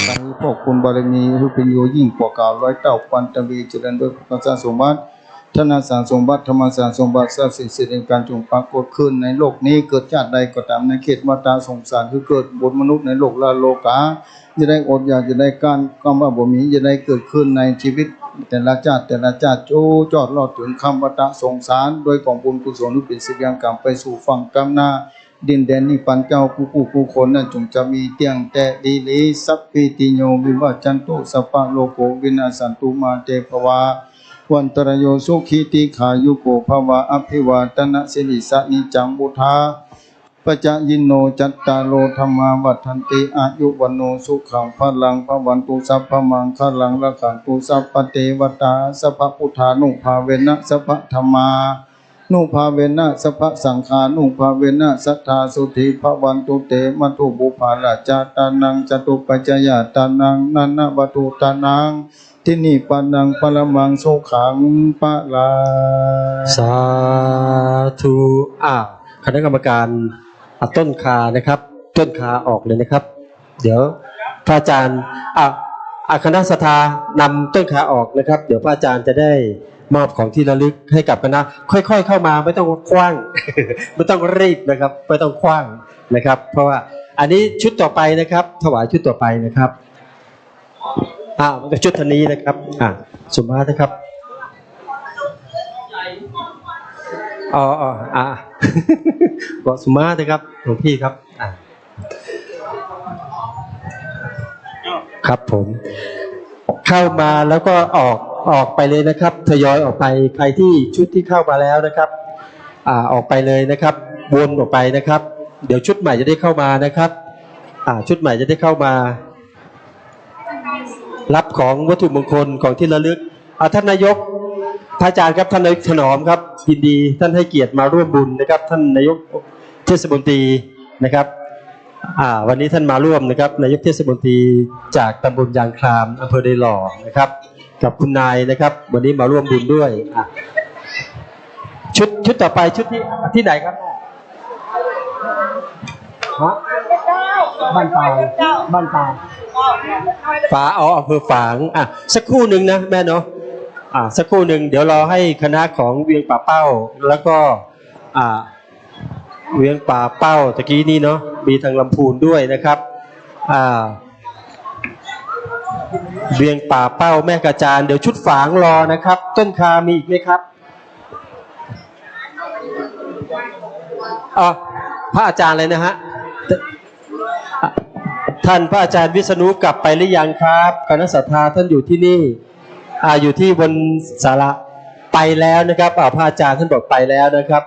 ตั้งพวกคุณบารมีรูปเป็นโยยิ่งกว่าเก่าร้อยเต้าปันตวีเจริญด้วยพระสมบัติธนสารสมบัติธรรมสารสมบัติทรัพย์สินเสด็จการจงปรากฏขึ้นในโลกนี้เกิดชาติใดก็ตามในเขตวัฏสงสารคือเกิดบนมนุษย์ในโลกละโลกาจะได้อดอยากจะได้การก็ว่าบ่มีจะได้เกิดขึ้นในชีวิตแต่ละชาติโจจอดรอดถึงคำวัฏสงสารโดยของบุญกุศลที่เป็นสิบยังกรรมไปสู่ฝั่งกรรมหน้าดินแดนนิพพานเจ้าผู้คนนั้นจงจะมีเตียงแต่ดีลีสัพพิติโยวิวัจจันตุสัพพะโลกโกวินาสันตุมาเตภวาวันตรโยสุขีติขายุโกภวะอภิวาตนะสิริสนิจังมุทาปัจจยินโนจัตตารโอธรรมาวัฏันติอายุวันโนสุขังพลังพวันตุสัพพมังคลังละขันตุสัพพเทวตาสัพพพุทธานุภาเวนะสัพพธรรมานุภาเวนะสัพพสังฆานุภาเวนะสัทธาสุธิภวันตุเตมัทุบุภาราจาตานังจตุปัจจยตานังนันนวัตุตานังที่นี่ปานังปรมังสุขังปะลาสาธุคณะกรรมการต้นคานะครับต้นคาออกเลยนะครับเดี๋ยวพระอาจารย์คณะศรัทธานำต้นคาออกนะครับเดี๋ยวพระอาจารย์จะได้มอบของที่ระลึกให้กับคณะค่อยๆเข้ามาไม่ต้องคว้าง ไม่ต้องรีบนะครับไม่ต้องคว้างนะครับเพราะว่าอันนี้ชุดต่อไปนะครับถวายชุดต่อไปนะครับมันก็ชุดทันนี้นะครับสมมาตรนะครับบอกสมมาตรนะครับหลวงพี่ครับครับผมเข้ามาแล้วก็ออกไปเลยนะครับทยอยออกไปใครที่ชุดที่เข้ามาแล้วนะครับออกไปเลยนะครับวนออกไปนะครับเดี๋ยวชุดใหม่จะได้เข้ามานะครับ ชุดใหม่จะได้เข้ามารับของวัตถุมงคลของที่ระลึกท่านนายกพระอาจารย์ครับท่านนายกถนอมครับยินดีท่านให้เกียรติมาร่วมบุญนะครับท่านนายกเทศมนตรีนะครับวันนี้ท่านมาร่วมนะครับนายกเทศมนตรีจากตำบลยางครามอำเภอเดหล่อนะครับกับคุณนายนะครับวันนี้มาร่วมบุญด้วยชุดต่อไปชุดที่ไหนครับบ้านตายฝาอำเภอฝางสักครู่หนึ่งนะแม่เนาะสักครู่หนึ่งเดี๋ยวรอให้คณะของเวียงป่าเป้าแล้วก็เวียงป่าเป้าตะกี้นี้เนาะมีทางลำพูนด้วยนะครับเวียงป่าเป้าแม่กระจานเดี๋ยวชุดฝางรอนะครับต้นคามีอีกไหมครับพระอาจารย์เลยนะฮะท่านพระอาจารย์วิษณุกลับไปหรือยังครับคณะศรัทธาท่านอยู่ที่นี่อยู่ที่บนศาลาไปแล้วนะครับพระอาจารย์ท่านบอกไปแล้วนะครับ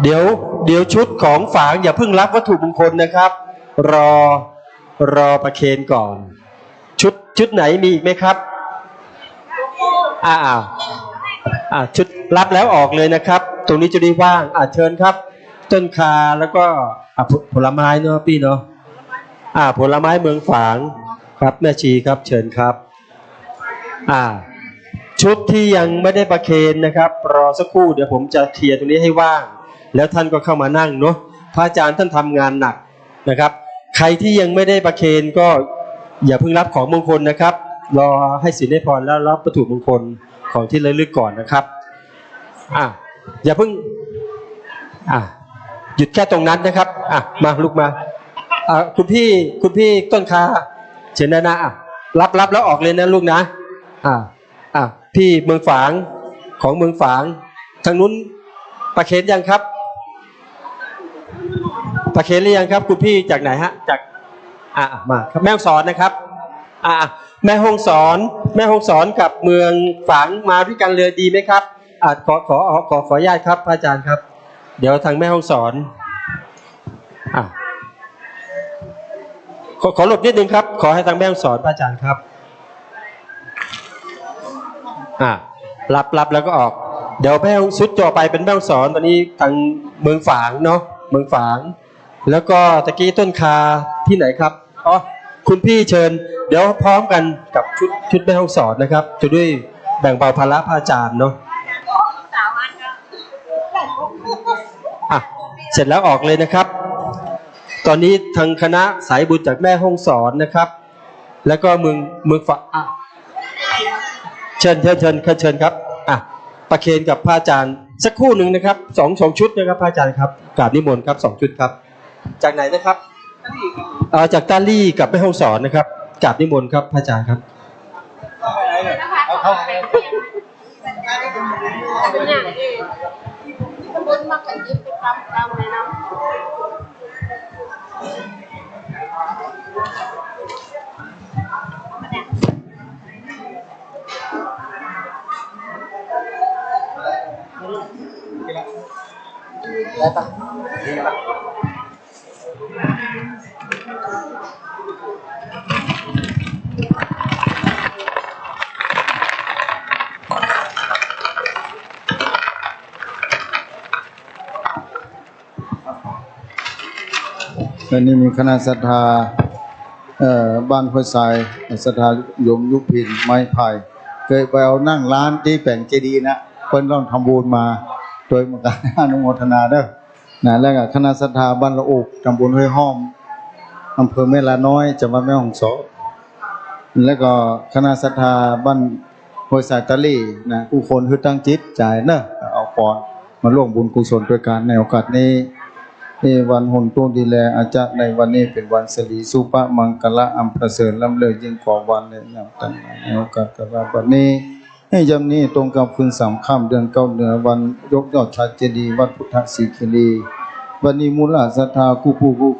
เดี๋ยวชุดของฝางอย่าเพิ่งรับวัตถุมงคลนะครับรอประเคนก่อนชุดไหนมีอีกไหมครับชุดรับแล้วออกเลยนะครับตรงนี้จะได้ว่างเชิญครับต้นคาแล้วก็ผลไม้เนาะพี่เนาะผลไม้เมืองฝางครับแม่ชีครับเชิญครับชุดที่ยังไม่ได้ประเคนนะครับรอสักครู่เดี๋ยวผมจะเคลียร์ตรงนี้ให้ว่างแล้วท่านก็เข้ามานั่งเนาะพระอาจารย์ท่านทำงานหนักนะครับใครที่ยังไม่ได้ประเคนก็อย่าเพิ่งรับของมงคลนะครับรอให้ศีลให้พรแล้วรับวัตถุมงคลของที่ระลึกก่อนนะครับอย่าเพิ่งหยุดแค่ตรงนั้นนะครับมาลุกมาคุณพี่ต้นคาเชิญนะรับแล้วออกเลยนะลูกนะพี่เมืองฝางของเมืองฝางทางนู้นประเคนยังครับประเคนหรือยังครับคุณพี่จากไหนฮะจากมาครับแม่ฮ่องสอนนะครับแม่ฮ่องสอนกับเมืองฝางมาด้วยกันเลยดีไหมครับขออนุญาตครับอาจารย์ครับเดี๋ยวทางแม่ฮ่องสอนขอหลบนิดนึงครับขอให้ทางแม่ฮ่องสอนอาจารย์ครับรับแล้วก็ออกเดี๋ยวแม่ฮ่องสุดจ่อไปเป็นแม่ฮ่องสอนตอนนี้ทางเมืองฝางเนาะเมืองฝางแล้วก็ตะกี้ต้นคาที่ไหนครับคุณพี่เชิญเดี๋ยวพร้อมกันกับชุดแม่ฮ่องสอนนะครับจะด้วยแบ่งเบาภาระพระอาจารย์เนาะเสร็จแล้วออกเลยนะครับตอนนี้ทางคณะสายบุญจากแม่ฮ่องสอนนะครับแล้วก็เมืองฝางเชิญครับประเคนกับพระอาจารย์สักครู่หนึ่งนะครับสองชุดนะครับพระอาจารย์ครับกราบนิมนต์ครับ2 ชุดครับจากไหนนะครับจากตาลี่กับแม่ฮ่องสอนนะครับกราบนิมนต์ครับพระอาจารย์ครับได้ปะวันนี้มีคณะศรัทธาบ้านห้วยทรายศรัทธาโยมยุพินไม้ไผ่เคยไปเอานั่งร้านที่แป่งเจดีย์นะเพิ่นต้องทำบุญมาโดยการอนุโมทนาเด้อแล้วก็คณะศรัทธาบ้านละอุกตำบลห้วยห้อมอำเภอแม่ลาน้อยจังหวัดแม่ฮ่องสอนแล้วก็คณะศรัทธาบ้านห้วยทรายตะลี่ผู้คนคือตั้งจิตจ่ายเนอะเอาปอนมาร่วมบุญกุศลด้วยกันในโอกาสนี้วันหุ่นตุ้งดีแลอาจารย์ในวันนี้เป็นวันสิริสุภมังคละอันประเสริฐล้ำเลิศยิ่งกว่าวันเลยนะตั้งในโอกาสกับวันนี้ให้ยามนี้ตรงกับคืน3 ค่ำเดือน9เหนือวันยกยอดชาเจดีย์วัดพุทธศรีคีรีวันนี้มูลศรัทธาผู้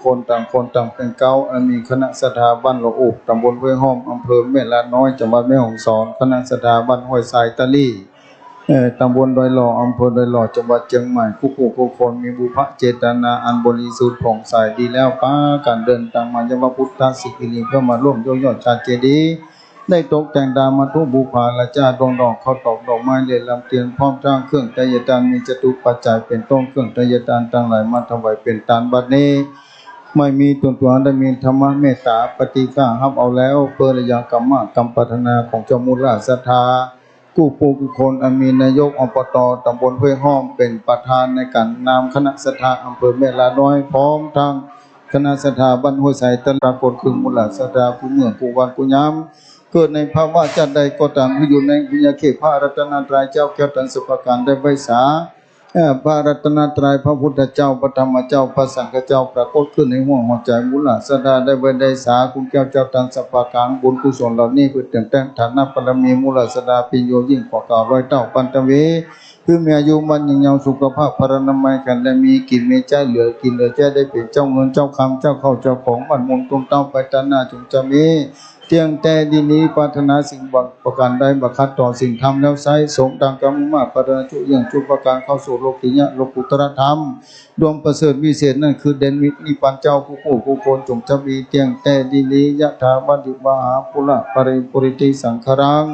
คนต่างเป็นเก้ามีคณะศรัทธาบ้านละอุกตำบลห้วยห้อมอำเภอแม่ลาน้อยจังหวัดแม่ฮ่องสอนคณะศรัทธาบ้านห้วยทรายตะลี่ ตำบลดอยหล่ออำเภอดอยหล่อจังหวัดเชียงใหม่ผู้คนมีบุพเจตนาอันบริสุทธิ์ผ่องใสดีแล้วป้าการเดินทางมายังพระพุทธสิกิริเพื่อมาร่วมยอดชาติเจดีย์ได้ตกแต่งดามาทุบูพาละจ้าดวงดอกเขาตอกดอกไม้เรียนลำเตียนพร้อมจ้างเครื่องไตรยทานมีจตุปัจจัยเป็นต้นเครื่องไตรยทานทั้งหลายมาถวายเป็นทานบัดนี้ไม่มีตัวได้มีธรรมะเมตตาปฏิฆาหับเอาแล้วเพื่อระยะกรรมะกรรมปัฒนาของเจ้ามูลศรัทธากู้คนอันมีนายกอบต.ตำบลห้วยห้อมเป็นประธานในการนำคณะศรัทธาอำเภอแม่ลาน้อยพร้อมทั้งคณะศรัทธาบ้านห้วยไสตลาดกดคือมูลศรัทธาผู้เมืองผู้วันผู้ย้ำเกิดในภาวะจัดใดก็ตามที่อยู่ในวิญญาเขตพระรัตนตรัยเจ้าแก้วตันสุภการได้ไว้สาพระรัตนตรัยพระพุทธเจ้าพระธรรมเจ้าพระสังฆเจ้าปรากฏขึ้นในหัวใจมูลศรัทธาได้ไว้ได้สาคุณแก้วเจ้าตันสุภการบุญกุศลเหล่านี้เพื่อเติมแต่งฐานะบารมีมูลศรัทธาปิโยยิ่งกว่า900เท่าปันตเวคือมีอายุมันยืนยาวสุขภาพพรรณนามัยกันและมีกินมีใจเหลือกินเหลือใจได้เป็นเจ้าเงินเจ้าคำเจ้าเข้าเจ้าของบ้านมงตรงเต้าไปตาหน้าจงจะมีเที่ยงแต่ดีนี้ปรารถนาสิ่งบางประการใดบังคับต่อสิ่งทำแล้วไซสมดังกรรมมาปรารถนาจุอย่างจุประการเข้าสู่โลกิยะโลกุตรธรรมดวงประเสริฐวิเศษนั่นคือเด่นวินิปันเจ้าผู้คนจงจะมีเที่ยงแต่ดีนี้ยะถาบัณฑิวาหาปุระปริปุริติสังขรัง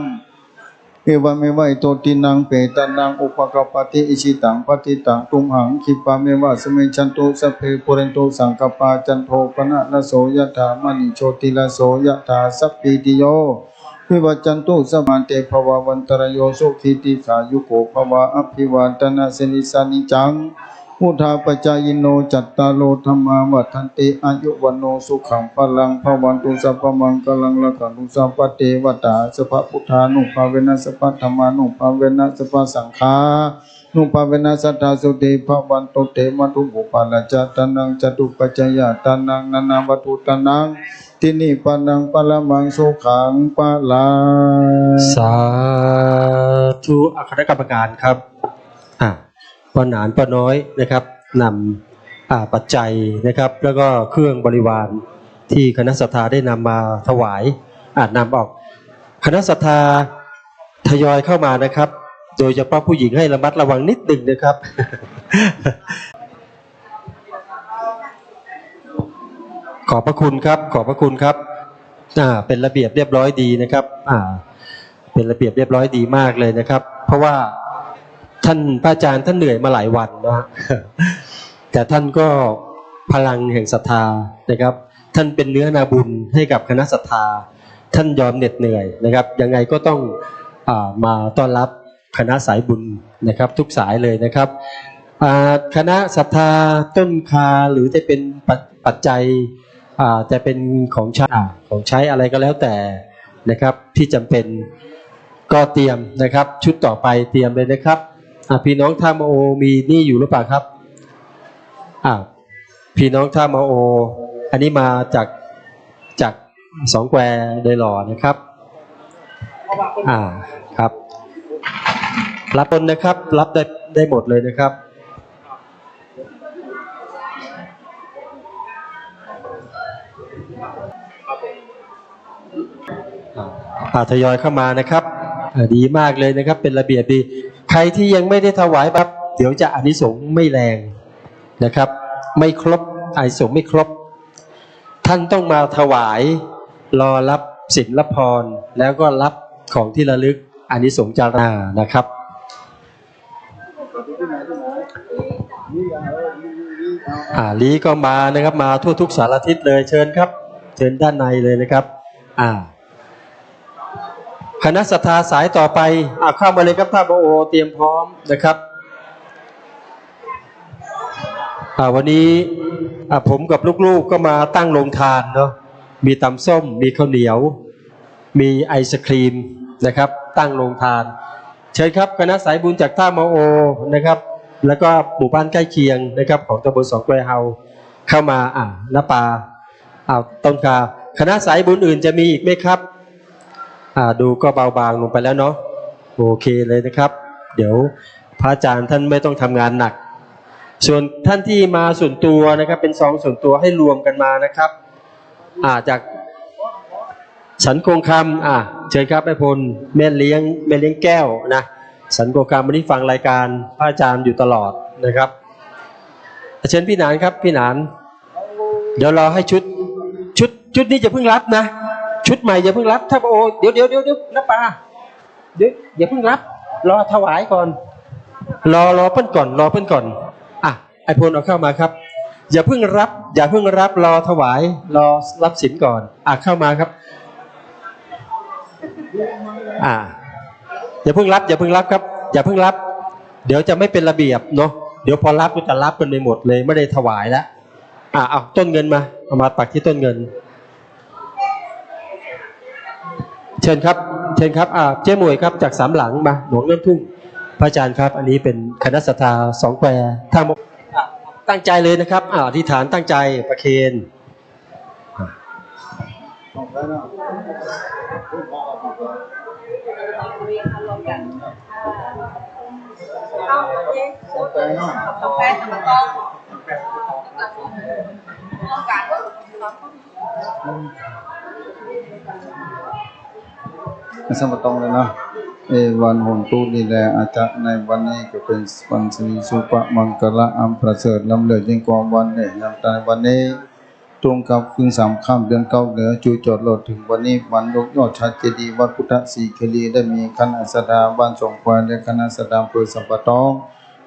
เอวะเมวะอิโตตินังเปตานังอุปกปติอิชิตังปฏิตังตุมหังคิปะเมวะสเมชันโตสัพเพปุเรนโตสังกปาจันโทปนะละโสยถามณิโชติละโสยถาสัพพิติโยวิวัจจันตุสัมมันเตภวะวันตรโยสุขิติขายุโกภวะอภิวาทนาสินิสานิจังมุทาปจายโนจัตตาโลธรรมาวัฏันติอายุวันโนสุขังพลังภวันตุสัพพมังกลังละขันตุสัพพเทวตาสัพพพุทธานุภาเวนะสัพพธรรมานุภาเวนะสัพพสังฆานุภาเวนะสัทธาสุติภวันตุเตมตุบุปาลจตนังจตุปัจจยตานังนานาวัตถุตนังทินิปานังปะละมังสุขังปะลาสาธุคณะกรรมการครับป้าหนานป้าน้อยนะครับนำปัจจัยนะครับแล้วก็เครื่องบริวารที่คณะศรัทธาได้นำมาถวายนำออกคณะศรัทธาทยอยเข้ามานะครับโดยเฉพาะผู้หญิงให้ระมัดระวังนิดหนึ่งนะครับ ขอบพระคุณครับขอบพระคุณครับเป็นระเบียบเรียบร้อยดีนะครับเป็นระเบียบเรียบร้อยดีมากเลยนะครับเพราะว่าท่านพระอาจารย์ท่านเหนื่อยมาหลายวันนะฮะ แต่ท่านก็พลังแห่งศรัทธานะครับท่านเป็นเนื้อนาบุญให้กับคณะศรัทธาท่านยอมเหน็ดเหนื่อยนะครับยังไงก็ต้องมาต้อนรับคณะสายบุญนะครับทุกสายเลยนะครับคณะศรัทธาต้นคาหรือจะเป็นปัจจัยจะเป็นของใช้อะไรก็แล้วแต่นะครับที่จำเป็นก็เตรียมนะครับชุดต่อไปเตรียมเลยนะครับพี่น้องท่ามาโอมีนี่อยู่หรือเปล่าครับพี่น้องท่ามาโออันนี้มาจากสองแควโดยหล่อนะครับครับรับคนนะครับรับได้หมดเลยนะครับทยอยเข้ามานะครับดีมากเลยนะครับเป็นระเบียบดีใครที่ยังไม่ได้ถวายบัตรเดี๋ยวจะอานิสงส์ไม่แรงนะครับไม่ครบอานิสงส์ไม่ครบท่านต้องมาถวายรอรับศีลรับพรแล้วก็รับของที่ระลึกอานิสงส์จะนะครับลีก็มานะครับมาทั่วทุกสารทิศเลยเชิญครับเชิญด้านในเลยนะครับคณะศรัทธาสายต่อไปเข้ามาเลยครับท่านโอเตรียมพร้อมนะครับวันนี้ผมกับลูกๆก็มาตั้งโรงทานเนาะมีตำส้มมีข้าวเหนียวมีไอศครีมนะครับตั้งโรงทานเชิญครับคณะสายบุญจากท่ามาโอนะครับแล้วก็หมู่บ้านใกล้เคียงนะครับของตำบลสองแควเฮาเข้ามาน้าปาต้นกาคณะสายบุญอื่นจะมีอีกไหมครับดูก็เบาบางลงไปแล้วเนาะโอเคเลยนะครับเดี๋ยวพระอาจารย์ท่านไม่ต้องทำงานหนักส่วนท่านที่มาส่วนตัวนะครับเป็นซองส่วนตัวให้รวมกันมานะครับจากสันคงคำเชิญครับแม่พลแม่เลี้ยงแก้วนะ สันโกการวันนี้ฟังรายการพระอาจารย์อยู่ตลอดนะครับเชิญพี่หนานครับพี่หนานเดี๋ยวรอให้ชุดนี้จะเพิ่งรับนะชุดใหม่อย่าเพิ่งรับถ้าโอ้เดี๋ยวนะป้าเดี๋ยวอย่าเพิ่งรับรอถวายก่อนรอเพิ่นก่อนอ่ะไอพลเอาเข้ามาครับอย่าเพิ่งรับรอถวายรอรับศีลก่อนอ่ะเข้ามาครับอย่าเพิ่งรับครับอย่าเพิ่งรับเดี๋ยวจะไม่เป็นระเบียบเนาะเดี๋ยวพอรับก็จะรับกันไปหมดเลยไม่ได้ถวายแล้วเอาต้นเงินมาเอามาปักที่ต้นเงินเชิญครับเจ๊หมวยครับจากสามหลังมาหลวงน้ำพึ่งพระอาจารย์ครับอันนี้เป็นคณะศรัทธาสองแควทางตั้งใจเลยนะครับอธิษฐานตั้งใจประเคนสมบัติตรงเลยนะวันหนตูนี่แหละอาจจะในวันนี้ก็เป็นวันสิริสุภมังคละอันประเสริฐล้ำเลิศยิ่งกว่าวันเนี่ยนำแต่วันนี้ตรงกับคืน3 ค่ำเดือน9เหนือจุจดโลดถึงวันนี้วันยกยอดชัดเจดีย์วัดพุทธศรีคีรีได้มีคณะสดาบ้านสองควายและคณะสดาอำเภอสัมปะตอง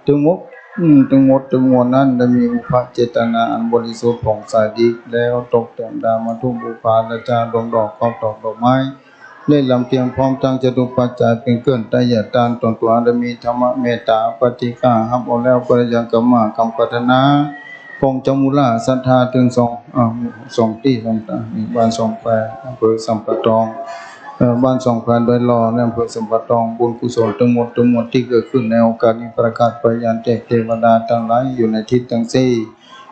ถึงมวลนั้นได้มีอุปเจตนาอันบริสุทธิ์ผ่องใสดีแล้วตกแต่งดามาทุ่มบูชาและจานดวงดอกกอบดอกไม้เล่นลำเพียงพร้อมทั้งจตุปัจจัยเป็นเกินแต่อย่าตานตนตัวได้มีธรรมเมตตาปฏิฆาหับเอาแล้วก็ยังกรรมกรรมปัฒนาคงจมูลาศรัทธาถึงสองที่ต่างๆบ้านสองแควอำเภอสัมปะตองบ้านสองแควโดยรอในอำเภอสัมปะตองบุญกุศลทั้งหมดที่เกิดขึ้นในโอกาสนี้ประกาศไปยังแจกเทวดาทั้งหลายอยู่ในทิศทั้งสี่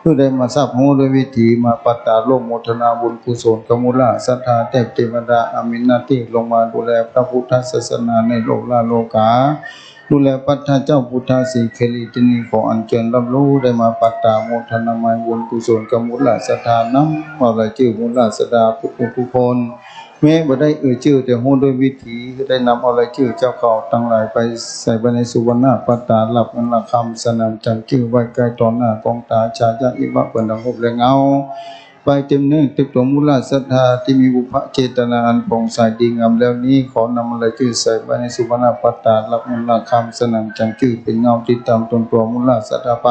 เพื่อได้มาทราบรู้ด้วยวิถีมาปัตตาโลกโมทนาบุญกุศลกมุลาศรัทธาเทวดาอามินนาที่ลงมาดูแลพระพุทธศาสนาในโลกลาโลกาดูแลปัตตาเจ้าพุทธศรีคีรีที่นี่ขออัญเชิญรับรู้ได้มาปัตตาโมทนาไมบุญกุศลกมุลาศรัทธาน้ำอะไรชื่อมุลาสดาทุกคนแม้บ่ได้ชื่อแต่ฮู้ด้วยวิถีได้นำเอารายชื่อเจ้าเขาทั้งหลายไปใส่ไว้ในสุวรรณปัตตาหลับอันละคำสนามจังชื่อไว้ใกล้ต่อหน้ากองตาชายะอิบะเปิ่นดังอบแรงเอาไปเต็มเนื้อเต็มตัวมุลาศรัทธาที่มีบุพเจตนาอันผ่องใสดีงามแล้วนี้ขอนำรายชื่อใส่ไว้ในสุวรรณปัตตาหลับอันละคำสนามจังชื่อเป็นเงาติดตามตนตัวมุลาศรัทธาไป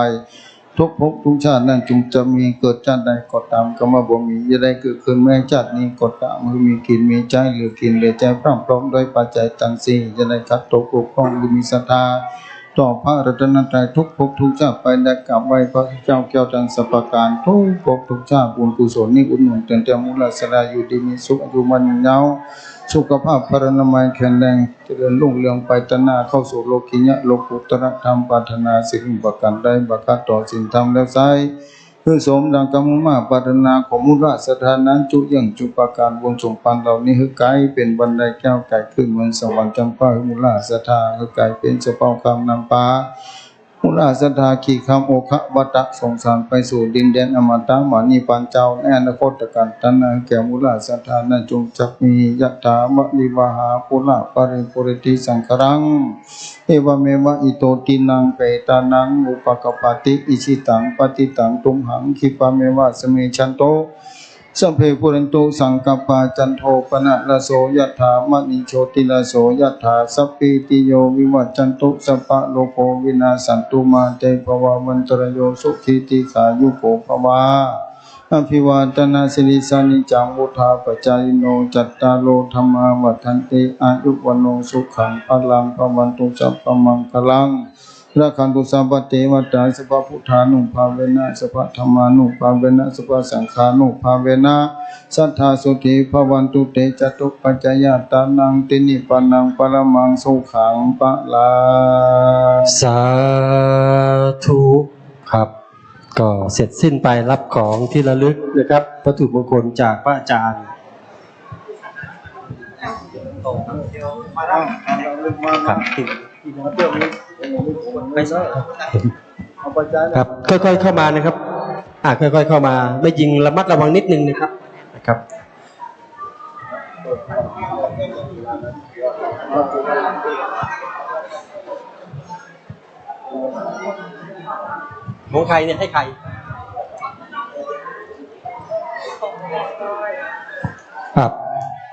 ทุกภพทุกชาตินั้นจงจะมีเกิดชาติใดก็ตามก็มาบ่มีจะได้เกิดขึ้นแม้ชาตินี้ก็ตามมือมีกินมีใจหรือกินเหลือใจพร้อมพร้อมโดยปัจจัยทั้งสี่จะได้ขัดตกปกป้องหรือมีศรัทธาต่อพระรัตนตรัยทุกภพทุกชาติไปได้กลับไว้พระเจ้าแก้วทั้งสัพพการทุกภพทุกชาติบุญกุศลนี้อุดหนุนเต็มมุลสลาอยู่ดีมีสุขอายุมันยาวสุขภาพพรรณนามัยแข็งแรงเจริญรุ่งเรืองไปตนาเข้าสู่โลกิยะโลกุตระธรรมปรารถนาสิ่งประการใดบังคับต่อสิ่งธรรมแล้วไซคือสมดังกรรมมาปรารถนาของมุราสถานั้นจุยังจุปการบุญสมปันเหล่านี้คือไกเป็นบันไดแก้วไก่ขึ้นเหมือนสวรรค์จำปามุราสถาคือไก่เป็นสเปาคำนำปามุราสถาขี่คำโอคะวัตะสงสารไปสู่ดินแดนอมตะมานิปันเจ้าแน่นโคตกันตันนาแก่มุราสถานั้นจงจักมียะถามะลิวหาปุระปริปุริติสังขรังเอวเมวะอิโตตินังเปตานังอุปกปติอิชิตังปฏิตังตุมหังคิปะเมวะสมิชันโตสัพเพปุเรนตุสังกัปปะจันโทปนะละโสยถามณิโชติละโสยถาสัพพิติโยวิวัจจันตุสัพพะโลกวินาสันตุมาเตภวะวันตรโยสุขิติขายุโกภวาอภิวาทนาสิริสานิจังวุธาปจายโนจัตตาโลธรรมาวัฏันติอายุวันโนสุขังพลังภวันตุสัพพมังคลังราคันตุสัพพเทวตาสัพพพุทธานุภาเวนะสัพพธรรมานุภาเวนะสัพพสังฆานุภาเวนะสัทธาสุขีภวันตุเตจตุปัจจยตานังตินิปนังปรมังสุขังปะลาสาธุครับก็เสร็จสิ้นไปรับของที่ระลึกนะครับวัตถุมงคลจากพระอาจารย์ครับครับค่อยๆเข้ามานะครับค่อยๆเข้ามาไม่ยิงระมัดระวังนิดนึงนะครับ ของใครเนี่ยให้ใครครับ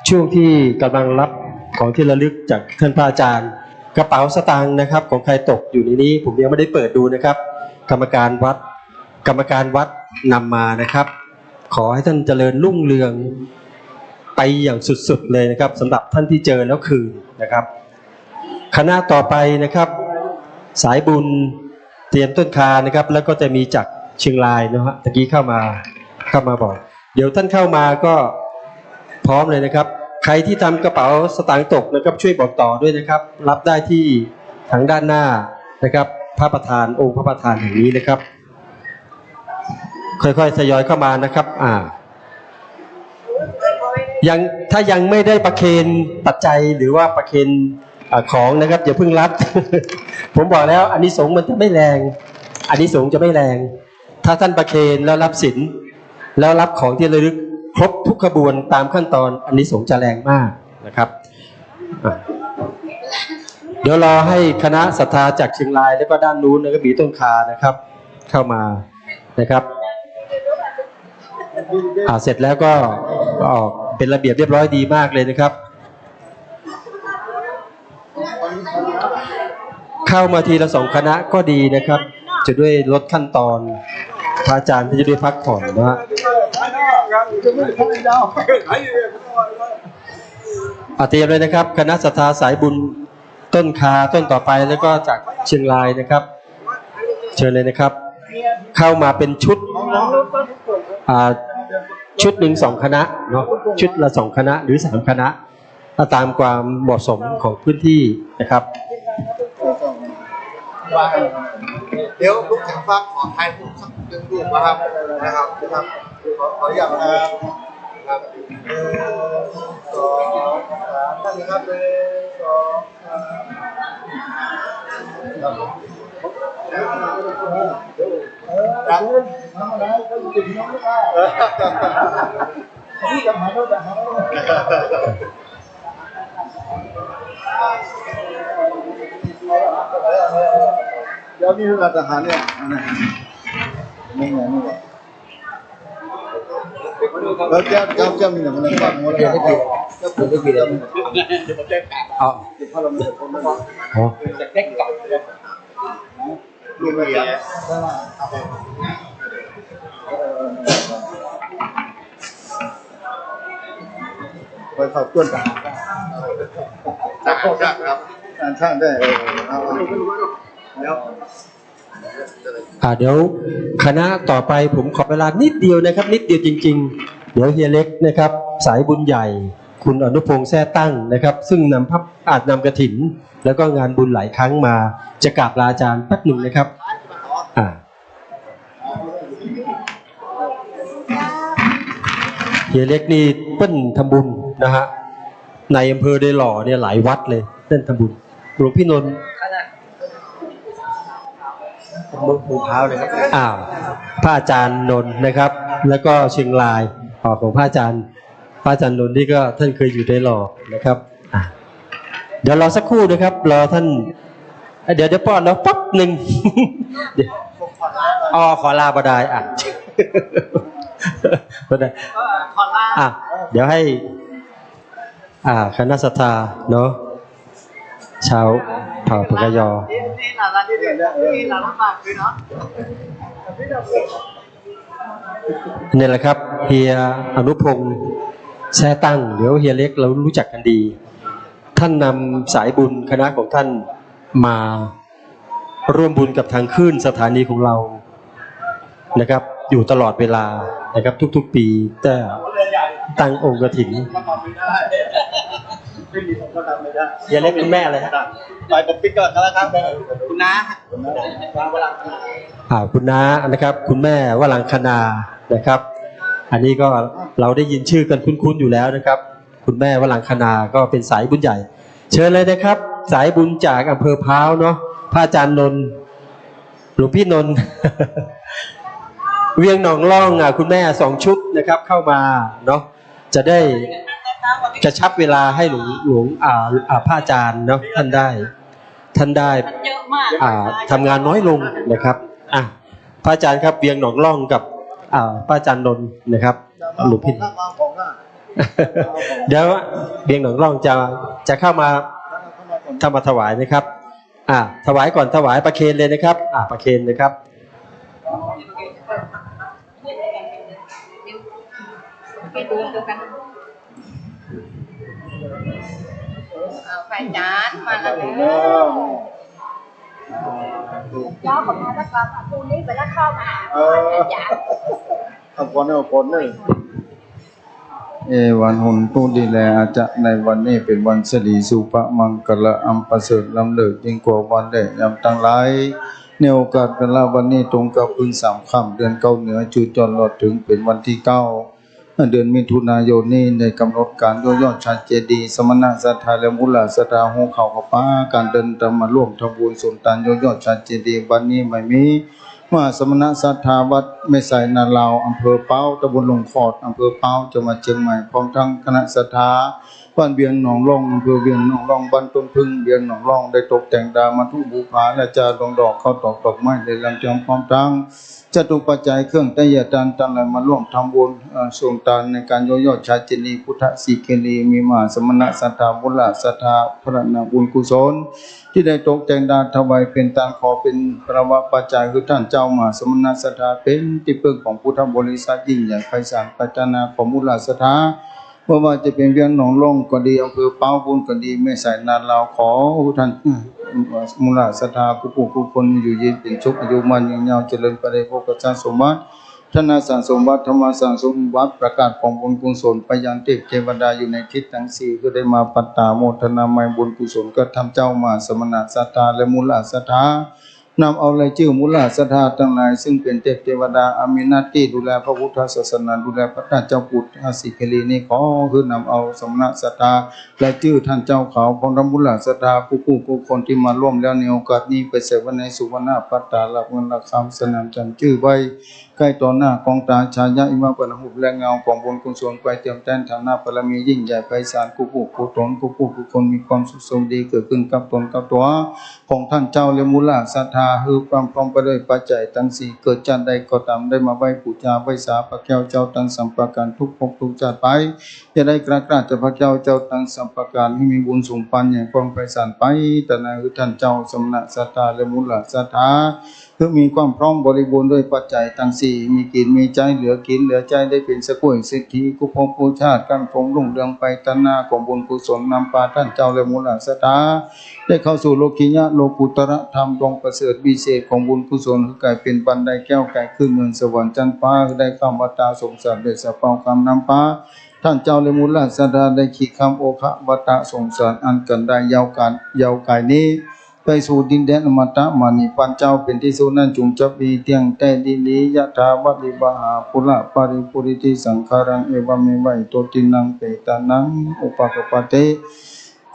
ช่วงที่กำลังรับของที่ระลึกจากท่านพระอาจารย์กระเป๋าสตางค์นะครับของใครตกอยู่ในนี้ผมยังไม่ได้เปิดดูนะครับกรรมการวัดนำมานะครับ ขอให้ท่านเจริญรุ่งเรืองไปอย่างสุดๆเลยนะครับสำหรับท่านที่เจอแล้วคืนนะครับคณะต่อไปนะครับสายบุญเตรียมต้นคานะครับแล้วก็จะมีจากเชียงรายนะฮะตะกี้เข้ามาบอกเดี๋ยวท่านเข้ามาก็พร้อมเลยนะครับใครที่ทำกระเป๋าสตางค์ตกนะครับช่วยบอกต่อด้วยนะครับรับได้ที่ทางด้านหน้านะครับพระประธานองค์พระประธานอย่างนี้นะครับค่อยๆทยอยเข้ามานะครับยังถ้ายังไม่ได้ประเคนปัจจัยหรือว่าประเคนของนะครับอย่าเพิ่งรับ ผมบอกแล้วอานิสงส์มันจะไม่แรงอานิสงส์จะไม่แรงถ้าท่านประเคนแล้วรับศีลแล้วรับของที่ระลึกครบทุกขบวนตามขั้นตอนอานิสงส์จะแรงมากนะครับเดี๋ยวรอให้คณะศรัทธาจากเชียงรายแล้วก็ด้านนู้นแล้วก็มีต้นคานะครับเข้ามานะครับเสร็จแล้วก็ออกเป็นระเบียบเรียบร้อยดีมากเลยนะครับเข้ามาทีละ2คณะก็ดีนะครับจะด้วยลดขั้นตอนพระอาจารย์จะได้พักผ่อนนะฮะเตรียมเลยนะครับคณะศรัทธาสายบุญต้นคาต้นต่อไปแล้วก็จากเชียงรายนะครับเชิญเลยนะครับเข้ามาเป็นชุดหนึ่ง2คณะเนาะชุดละ2คณะหรือ3คณะตามความเหมาะสมของพื้นที่นะครับเดี๋ยวลูกแข่งฟ้าขอไทยผมสักดึงดูนะครับขออย่างครับ1 2 3ท่านนะครับ1 2 3ครับทำอะไรก็อยู่ที่น้องก็ที่จะมาโน่นหาโน่นเดี๋ยวนี้เราจะหาเนี่ยนี่ไงเราจะมีหนังอะไรบ้างหมดเลยจะพูดได้กี่เดือนอ๋อจะเด็กกับดูไม่ยากไปขอบคุณครับช่างได้เดี๋ยวคณะต่อไปผมขอเวลานิดเดียวนะครับนิดเดียวจริงๆเดี๋ยวเฮียเล็กนะครับสายบุญใหญ่คุณอนุพงษ์แท้ตั้งนะครับซึ่งนำกฐินแล้วก็งานบุญหลายครั้งมาจะกราบลาอาจารย์แป๊บหนึ่งนะครับเฮียเล็กนี่เปิ้ลทำบุญนะฮะในอำเภอได้หล่อเนี่ยหลายวัดเลยเปิ้ลทำบุญหลวงพี่นนท์มือเท้าเลยครับพระอาจารย์นนท์นะครับแล้วก็เชียงรายของพระอาจารย์นนท์ที่ก็ท่านเคยอยู่ได้หล่อนะครับเดี๋ยวรอสักครู่นะครับรอท่านเดี๋ยวป้อนแล้วปั๊บหนึ่งขอลาบดายก็ได้เดี๋ยวให้คณะศรัทธาเนาะชาวเผ่าปกยนี่แหละครับเฮียอนุพงษ์แท้ตั้งเดี๋ยวเฮียเล็กเรารู้จักกันดีท่านนำสายบุญคณะของท่านมาร่วมบุญกับทางคลื่นสถานีของเรานะครับอยู่ตลอดเวลานะครับทุกๆปีแต่ตั้งองค์กฐินเฮียเล็กคุณแม่อะไรฮะไปกับปิ๊กก่อนนะครับคุณน้าคุณน้านะครับคุณแม่วรังคณานะครับอันนี้ก็เราได้ยินชื่อกันคุ้นๆอยู่แล้วนะครับคุณแม่วรังคณาก็เป็นสายบุญใหญ่เชิญเลยนะครับสายบุญจากอำเภอพร้าวเนาะพระอาจารย์นนท์หลวงพี่นนท์ เวียงหนองล่องคุณแม่2ชุดนะครับเข้ามาเนาะจะได้จะชับเวลาให้หลวงพระอาจารย์เนาะท่านได้ทำงานน้อยลงนะครับ พระอาจารย์ครับเวียงหนองล่องกับพระอาจารย์นนท์นะครับหลวงพี่ เดี๋ยวเวียงหนองล่องจะเข้ามาทำมาถวายนะครับ ถวายก่อนถวายประเคนเลยนะครับประเคนนะครับไฟจานมาแล้วย้อของมาแล้วก็ปูนี้ไปแล้วเข้ามาจาน เอาคนเลยวันหุนตูดีแลอาจจะในวันนี้เป็นวันสิริสุภมังคละอัมประเสริฐล้ำเลิศยิ่งกว่าวันใดยามตั้งหลายในโอกาสเวลาวันนี้ตรงกับพึ่ง3 ค่ำเดือนเก้าเหนือจุดจรลอดถึงเป็นวันที่9เดือนมิถุนายนนี้ในกำหนดการยอดชาเจดีย์สมณะศรัทธาและมุลาศรัทธาหูเขาขป้าการเดินตามมาร่วมทำบุญสุนทานยอดชาเจดีย์วันนี้ไม่มีว่าสมณะศรัทธาวัดแม่ไสนาลาวอำเภอเป้าตำบลหลงขอดอำเภอเป้าจังหวัดเชียงใหม่พร้อมทั้งคณะศรัทธาบ้านเบียงหนองร่องอำเภอเบียงหนองร่องบ้านต้นพึ่งเบียงหนองร่องได้ตกแต่งดามาทุบูผาและจาดองดอกเข้าตอกดอกไม้ในลำจำพร้อมทั้งจตุปัจจัยเครื่องไตรยทานทั้งหลายมาร่วมทำบุญส่งทานในการยอดชาเจดีย์พุทธสีเกลีมีมหาสมณะศรัทธาบุญละศรัทธาพระนาบุญกุศลที่ได้ตกแต่งดาถวายเป็นตานขอเป็นประวัติปัจจัยคือท่านเจ้ามหาสมณะศรัทธาเป็นที่พึ่งของพุทธบริษัทยิ่งใหญ่ไพศาลพัฒนาของบุญละศรัทธาเมื่อว่าจะเป็นเวียงหนองร่องก็ดีอำเภอเป้าบุญก็ดีแม่สายนาลาวขอท่านมุลาศรัทธาผู้คนอยู่เย็นเป็นสุขอายุมันยืนยาวเจริญไปได้พบกับชาติสมบัติธนาสารสมบัติธรรมสารสมบัติประกาศของบุญกุศลไปยังเทพเทวดาอยู่ในทิศทั้ง4ก็ได้มาปัตตาโมทนาไมบุญกุศลก็ทำเจ้ามาสมณะศรัทธาและมุลาศรัทธานำเอารายชื่อมุลาศรัทธาทั้งหลายซึ่งเป็นเทพเทวดามีหน้าที่ดูแลพระพุทธศาสนาดูแลพระเจ้าปุตตสิกลีนี้ขอคือนำเอาสมณะศรัทธารายชื่อท่านเจ้าเขาของพระมุลาศรัทธาผู้คนที่มาร่วมแล้วในโอกาสนี้ไปเสวนาสุวรรณปัตตาลับเงินละคำสนามจันทร์ชื่อไว้ใกล้ต่อหน้าของตาชายะอิมาปนหุบและเงาของบุญกุศลไปเตรียมแทนฐานะบารมียิ่งใหญ่ไพศาลผู้ตนผู้คนมีความสุขสมดีเกิดขึ้นกับตนกับตัวของท่านเจ้าและมุลาศรัทธาคือความพร้อมไปด้วยปัจจัยทั้ง4เกิดชาติใดก็ตามได้มาไหว้บูชาไหว้สาพระแก้วเจ้าตั้งสัมปการทุกภพทุกชาติไปจะได้กระกราจะพระแก้วเจ้าตั้งสัมปการให้มีบุญสูงปันอย่างความไพศาลไปแต่นั้นคือท่านเจ้าสมณะศรัทธาและมุลาศรัทธาคือมีความพร้อมบริบูรณ์ด้วยปัจจัยทั้ง4มีกินมีใจเหลือกินเหลือใจได้เป็นสกุลเศรษฐีกุภพผู้ชาติกันคงรุ่งเรืองไปตนาของบุญกุศลนำพาท่านเจ้าและมุลาศรัทธาได้เข้าสู่โลกิยะโลกุตระธรรมดวงประเสริฐวิเศษของบุญกุศลคือกลายเป็นบันไดแก้วไก่ขึ้นเมืองสวรรค์จันทร์ฟ้าได้เข้ามาตาสงสารได้สะเปาคำนำพาท่านเจ้าและมุลาศรัทธาได้ขีดคำโอคะวัตะสงสารอันกันได้ยาวกายนี้ไปสู่ดินแดนอมตะมานิปันเจ้าเป็นที่สุนั้นจงจับปีเตียงแต่ดิลียะถาวัติบาหาปุระปาริปุริติสังขารังเอวเมวัยโตตินังเปตานังอุปกปเต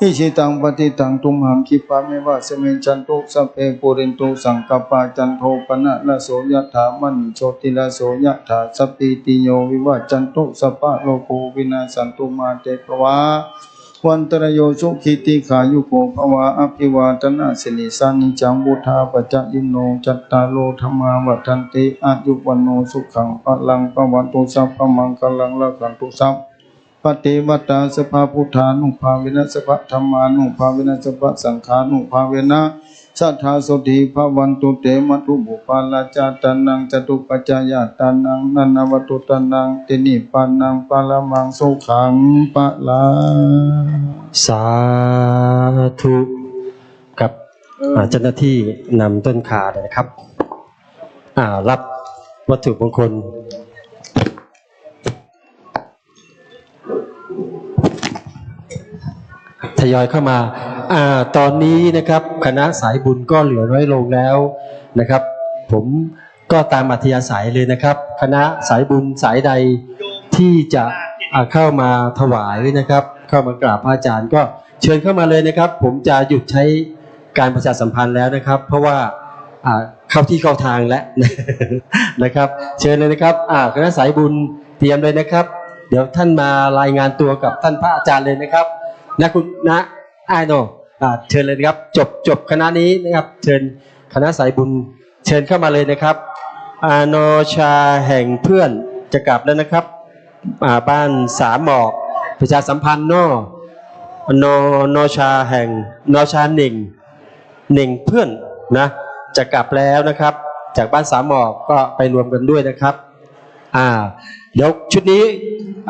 อิชิตังปฏิตังตุมหังคิปะเมวะสมิจันตุสัพเพปุรินตุสังกปาจันโทปนะละโสยะถามันโชติละโสยะถาสัพพิติโยวิวัจจันตุสัพพะโลกวินาสันตุมาเตภวาวันตรโยสุขิติขายุโกภวะอภิวาทนาสิริสานิจังบุธาปัจจยิโนจัตตาโลธรรมาวัฏันติอายุวันโนสุขังพลังปวันตุสัพพมังคลังละขันตุสัพปฏิวัตตาสภาพุทธานุภาเวนะสภธรรมานุภาเวนะสภสังขานุภาเวนะสัทธาโสติภวันตุเตมัทุบุปาลาจาตานังจตุปัจจายตานังนันนวัตุตานังตินิปานังปาลมังสุขังปะลาสาธุกับเจ้าหน้าที่นำต้นขาเลยนะครับรับวัตถุมงคลทยอยเข้ามาตอนนี้นะครับคณะสายบุญก็เหลือน้อยลงแล้วนะครับผมก็ตามอัธยาศัยเลยนะครับคณะสายบุญสายใดที่จะเข้ามาถวายนะครับเข้ามากราบพระอาจารย์ก็เชิญเข้ามาเลยนะครับผมจะหยุดใช้การประชาสัมพันธ์แล้วนะครับเพราะว่าเข้าที่เข้าทางแล้วนะครับเชิญเลยนะครับคณะสายบุญเตรียมเลยนะครับเดี๋ยวท่านมารายงานตัวกับท่านพระอาจารย์เลยนะครับนะคุณนะโนเชิญเลยนะครับจบคณะนี้นะครับเชิญคณะสายบุญเชิญเข้ามาเลยนะครับ นอชาแห่งเพื่อนจะกลับแล้วนะครับบ้านสามหมอกประชาสัมพันธ์นอชาแห่งนอชาหนึ่งเพื่อนนะจะกลับแล้วนะครับจากบ้านสามหมอกก็ไปรวมกันด้วยนะครับเดี๋ยวชุดนี้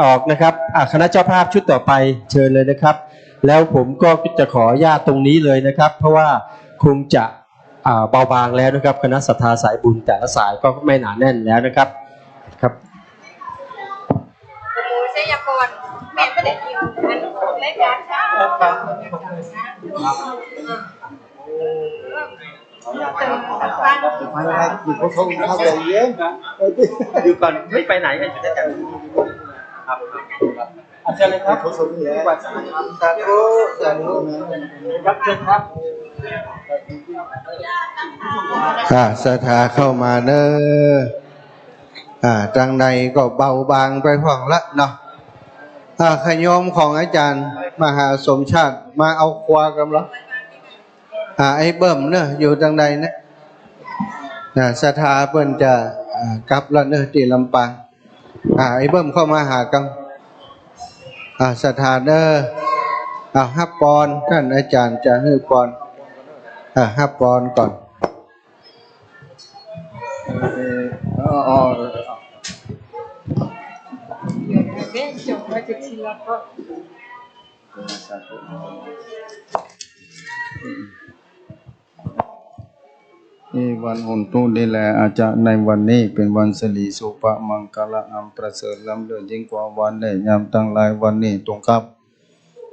ออกนะครับคณะเจ้าภาพชุดต่อไปเชิญเลยนะครับแล้วผมก็จะขออนุญาตตรงนี้เลยนะครับเพราะว่าคงจะเบาบางแล้วนะครับคณะศรัทธาสายบุญแต่ละสายก็ไม่หนาแน่นแล้วนะครับครับเสียกรแม่ก็ได้ยินรายการช้าอยู่ก่อนไม่ไปไหนกันอยู่ด้วยกันครับอาจารย์เลยครับครับเชิญครับศรัทธาเข้ามาเนอะจังใดก็เบาบางไปผ่องละเนาะขยมของอาจารย์มหาสมชาติมาเอาควากันละไอ้เบิ่มเนอะอยู่จังใดเนี่ยศรัทธาเพิ่นจะกลับละเนอะที่ลำปางไอ้เบิ่มเข้ามาหากันศรัทธาเนอะฮับปอนท่านอาจารย์จะให้ปอนฮับปอนก่อนวันหุนตุนี่แหละอาจจะในวันนี้เป็นวันสิริสุภมังคละอันประเสริฐล้ำเลิศยิ่งกว่าวันได้ยามตั้งหลายวันนี้ตรงกับ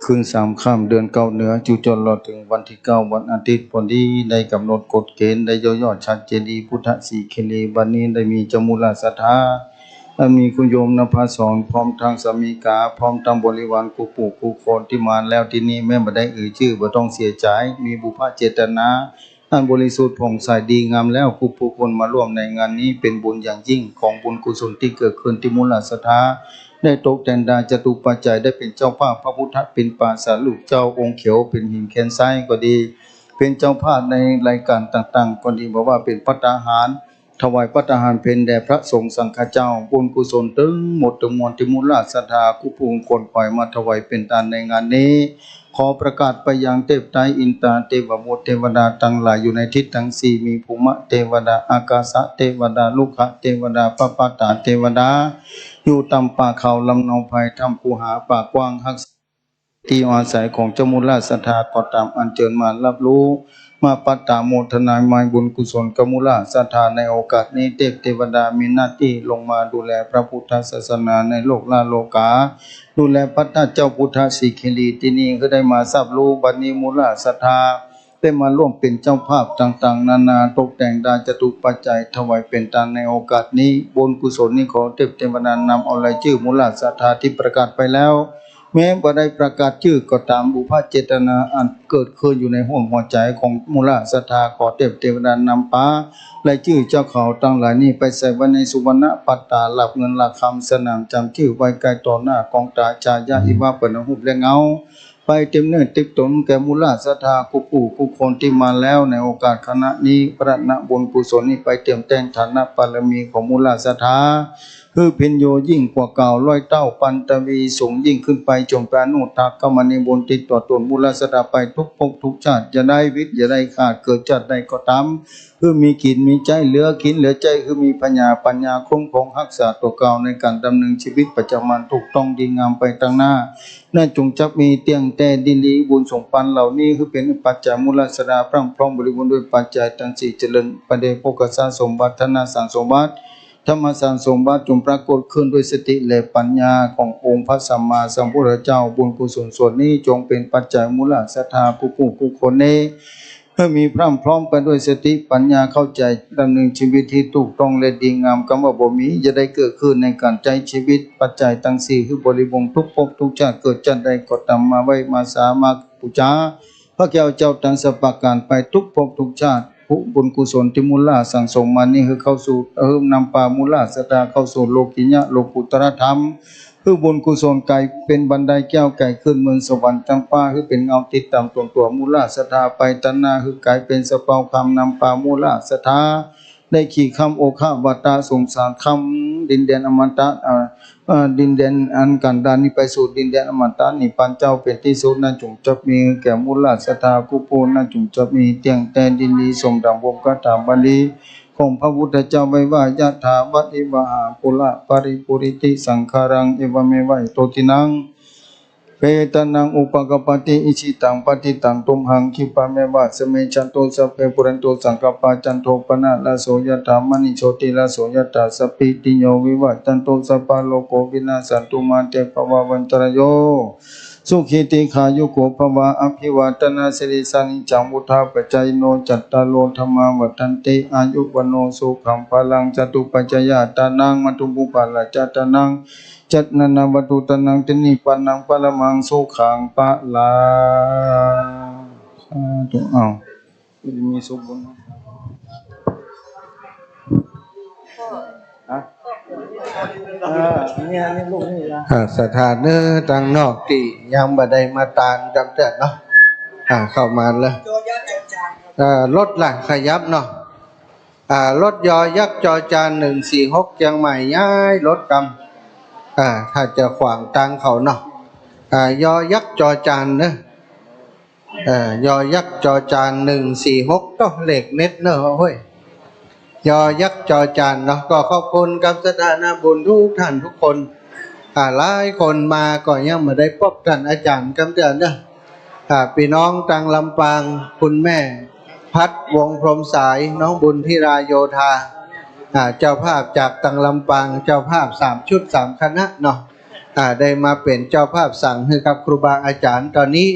คืน3 ค่ำเดือน9เหนือจุจนรอถึงวันที่9วันอาทิตย์พอดีได้กำหนดกฎเกณฑ์ได้ย่อๆชัดเจนดีพุทธสีเคลีวันนี้ได้มีจมูลศรัทธามีคุณโยมนภาสอนพร้อมทางสามีกาพร้อมทางบริวารกูปู่กูคนที่มาแล้วที่นี่แม้บ่ได้ชื่อบ่ต้องเสียใจมีบุพเจตนาอันบริสุทธิ์ผ่องใสดีงามแล้วผู้คนมาร่วมในงานนี้เป็นบุญอย่างยิ่งของบุญกุศลที่เกิดขึ้นที่มูลศรัทธาได้ตกแต่งดาจตุปัจจัยได้เป็นเจ้าภาพพระพุทธเป็นปาสาลูกเจ้าองค์เขียวเป็นหินแคนไซก็ดีเป็นเจ้าภาพในรายการต่างๆก็ดีบอกว่าเป็นภัตตาหารถวายภัตตาหารเพลแด่พระสงฆ์สังฆเจ้าบุญกุศลถึงหมดทั้งมวลที่มูลศรัทธาผู้ผู้คนปล่อยมาถวายเป็นทานในงานนี้ขอประกาศไปยังเทพไตรอินทราเทวบุตรเทวดาทั้งหลายอยู่ในทิศทั้งสี่มีภูมิเทวดาอากาศเทวดาลูกขเทวดาปปตาเทวดาอยู่ตามป่าเขาลำนองไผ่ทำภูหาป่ากว้างหักที่อาศัยของเจ้ามูลศรัทธาก็ตามอัญเชิญมารับรู้มาปัตตาโมทนายมายบุญกุศลกมูลศรัทธาในโอกาสนี้เทวดามีหน้าที่ลงมาดูแลพระพุทธศาสนาในโลกลาโลกาดูแลพระเจ้าพุทธสีเคลีที่นี่ก็ได้มาทราบรู้บัดนี้มูลศรัทธาได้มาร่วมเป็นเจ้าภาพต่างๆนานาตกแต่งดาจตุปัจจัยถวายเป็นทานในโอกาสนี้บุญกุศลนี้ขอเทวดานำเอารายชื่อมูลศรัทธาที่ประกาศไปแล้วแม้บ่ได้ประกาศชื่อก็ตามบุพเจตนาอันเกิดขึ้นอยู่ในห้วงหัวใจของมูลศรัทธาขอเทวดานำรายชื่อเจ้าเขาตั้งหลายนี้ไปใส่ไว้ในสุวรรณปัตตาหลับเงินหลักคำสนามจำชื่อไว้ใกล้ต่อหน้ากองตาจายาอิวาเปิดหุบและเงาไปเต็มเนื้อติดตนแก่มูลศรัทธากูปู่กูคนที่มาแล้วในโอกาสคณะนี้ประณะบุญกุศลนี้ไปเตรียมแต่งฐานะบารมีของมูลศรัทธาคือเพ็ญโยยิ่งกว่าเก่าร้อยเต้าปันตวีสูงยิ่งขึ้นไปจงปราโนทักกรรมนิบนติดต่อตนมูลศรัทธาไปทุกภพทุกชาติจะได้วิทย์จะได้ขาดเกิดจัดได้ก็ตามคือมีกินมีใจเหลือกินเหลือใจคือมีปัญญาคุ้มครองรักษาตัวเก่าในการดำเนินชีวิตประจำวันถูกต้องดีงามไปตั้งหน้านั่นจงจักมีเตียงแต่ดินลีบุญสงปันเหล่านี้คือเป็นปัจจัยมูลศรัทธาพรั่งพร้อมบริบูรณ์ด้วยปัจจัยทั้งสี่เจริญประเดชโภคทรัพย์สมบัติธนาสังสมบัติธรรมสารสมบัติจงปรากฏขึ้นด้วยสติและปัญญาขององค์พระสัมมาสัมพุทธเจ้าบุญกุศลส่วนนี้จงเป็นปัจจัยมูลศรัทธาผู้คนนี้เพื่อมีพร้อมไปด้วยสติปัญญาเข้าใจดำเนินชีวิตที่ถูกต้องและดีงามคำว่าบ่มีจะได้เกิดขึ้นในการใจชีวิตปัจจัยทั้งสี่คือบริบูรณ์ทุกภพทุกชาติเกิดจัดใดก็ตามมาไว้มาสามาปูชาพระแก้วเจ้าทั้งสัพพการไปทุกภพทุกชาติผู้บุญกุศลที่มูลสั่งสมมานี่คือเข้าสู่นำปามูลศรัทธาเข้าสู่โลกิยะโลกุตตรธรรมคือบุญกุศลไก่เป็นบันไดแก้วไก่ขึ้นเมืองสวรรค์จำปาคือเป็นเงาติดตามตัวมูลศรัทธาไปตัณหาคือไก่เป็นสะเปาคำนำปามูลศรัทธา ได้ขี่คำโอฆาวาตาสงสารคำดินแดนอมตะดินแดนอันกันดารนี้ไปสู่ดินแดนอมตะนิพพานเจ้าเป็นที่สุดนั้นจงจับมีแก่มูลศรัทธากุโปนั้นจงจับมีเตียงแต่ดินดีสมดังวงคาถาบาลีของพระพุทธเจ้าไว้ว่ายะถาวัติวหาปุระปริปุริติสังขารังเอวเมวะอิโตตินังเปตนังอุปกปปติอิชิตังปฏิตังตุมหังคิปะเมวะสเมจันโตสัพเพปุเรนโตสังกปปะจันโทปนะละโสยถามณิโชติละโสยถาสัพพิติโยวิวัตตันโตสัพพะโลกโควินาศตุมาเตภวะวันตรโยสุขิติขายุโกภวะอภิวาทนาสิริสานิจังวุธาปัจจัยโนจัตตาโลธรรมาวัฏันติอายุวโนสุขังพลังจตุปัจจยตานังมัตุปุปาลจตานังจัตนานาวัตุตนังตินิปันนังปะละมังสุขังปะลาสาธุอ้าวมีสุบุญเนี่ยลูกนี่นะสถานเนื้อตังนอกที่ยังบ่ได้มาตานจำเจเนาะเข้ามาเลยรถหลังขยับเนาะรถยอยักษ์จอจาน146เชียงใหม่ย้ายรถกำถ้าจะขวางตังเขาเนาะยอยักษ์จอจานเนอะยอยักษ์จอจาน146ก็เลขเน็ตเนอะเฮ้ยยอยักษ์จอจานเนาะก็ขอบคุณกับสถานะบุญทุกท่านทุกคนหลายคนมาก็ยังไม่ได้พบท่านอาจารย์กำเตือนเนอะพี่น้องตังลำปางคุณแม่พัดวงพรหมสายน้องบุญที่ราโยธาเจ้าภาพจากตังลำปางเจ้าภาพ3ชุด3คณะเนาะได้มาเป็นเจ้าภาพสั่งให้กับครูบาอาจารย์ตอนนี้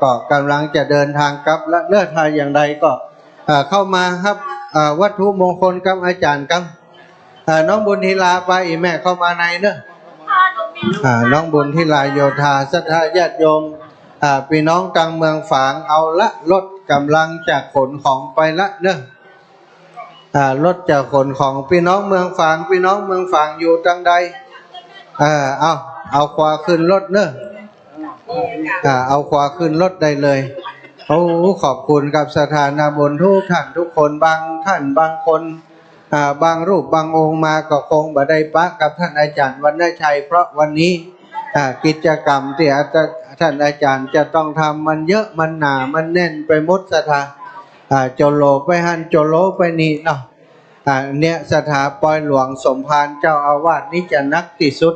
ก็กำลังจะเดินทางกลับและเลือดทายอย่างใดก็เข้ามาครับวัตถุมงคลกับอาจารย์ครับน้องบุญทีลาไปแม่เข้ามาในเนอะน้องบุญทีลาโยธาศรัทธาญาติโยมพี่น้องกลางเมืองฝางเอาละรถกำลังจะขนของไปละเนอะรถจะขนของพี่น้องเมืองฝางพี่น้องเมืองฝางอยู่ทางใดเอาขวาขึ้นรถเนอะเอาขวาขึ้นรถได้เลยโอ้ขอบคุณกับสถานะบุญทุกท่านทุกคนบางท่านบางคนบางรูปบางองค์มาก็คงบ่ได้ปะกับท่านอาจารย์วรรณชัยเพราะวันนี้กิจกรรมที่ท่านอาจารย์จะต้องทำมันเยอะมันหนามันแน่นไปหมดสถาโจโลไปหันโจโลไปนี่เนาะเนี่ยสถาปอยหลวงสมภารเจ้าอาวาสนี่จะนักที่สุด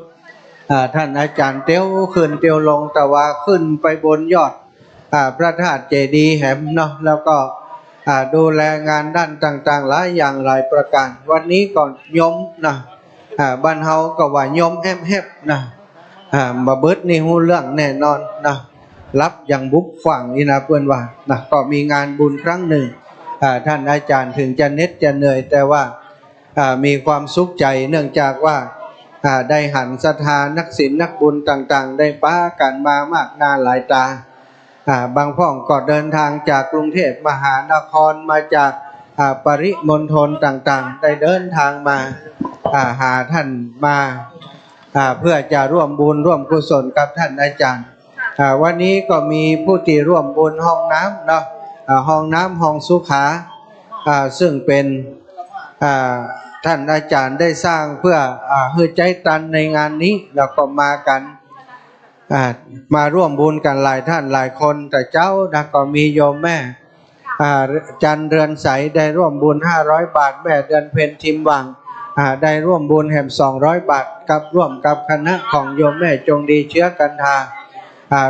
ท่านอาจารย์เตี้ยวขึ้นเตี้ยวลงแต่ว่าขึ้นไปบนยอดพระธาตุเจดีย์แหมเนาะแล้วก็ดูแลงานด้านต่างๆหลายอย่างหลายประการวันนี้ก่อนยมนะบ้านเฮาก็ว่ายมแฮบๆนะมาเบิดนี่หูเรื่องแน่นอนนะรับอย่างบุกฝังนี่นะเพื่อนว่านะก็มีงานบุญครั้งหนึ่งท่านอาจารย์ถึงจะเหน็ดจะเหนื่อยแต่ว่ามีความสุขใจเนื่องจากว่าได้หันศรัทธานักศิลป์นักบุญต่างๆได้ป้ากันมามากหน้าหลายตาบางพ่องก็เดินทางจากกรุงเทพมหานครมาจากปริมณฑลต่างๆได้เดินทางมาหาท่านมาเพื่อจะร่วมบุญร่วมกุศลกับท่านอาจารย์วันนี้ก็มีผู้ที่ร่วมบุญห้องน้ำเนาะห้องน้ำห้องสุขาซึ่งเป็นท่านอาจารย์ได้สร้างเพื่อให้ใจตันในงานนี้แล้วก็มากันมาร่วมบุญกันหลายท่านหลายคนแต่เจ้าก็มีโยมแม่จันเรือนใสได้ร่วมบุญ500 บาทแม่เดือนเพ็ญทิมวังได้ร่วมบุญแห่ม200 บาทกับร่วมกับคณะของโยมแม่จงดีเชื้อกันทา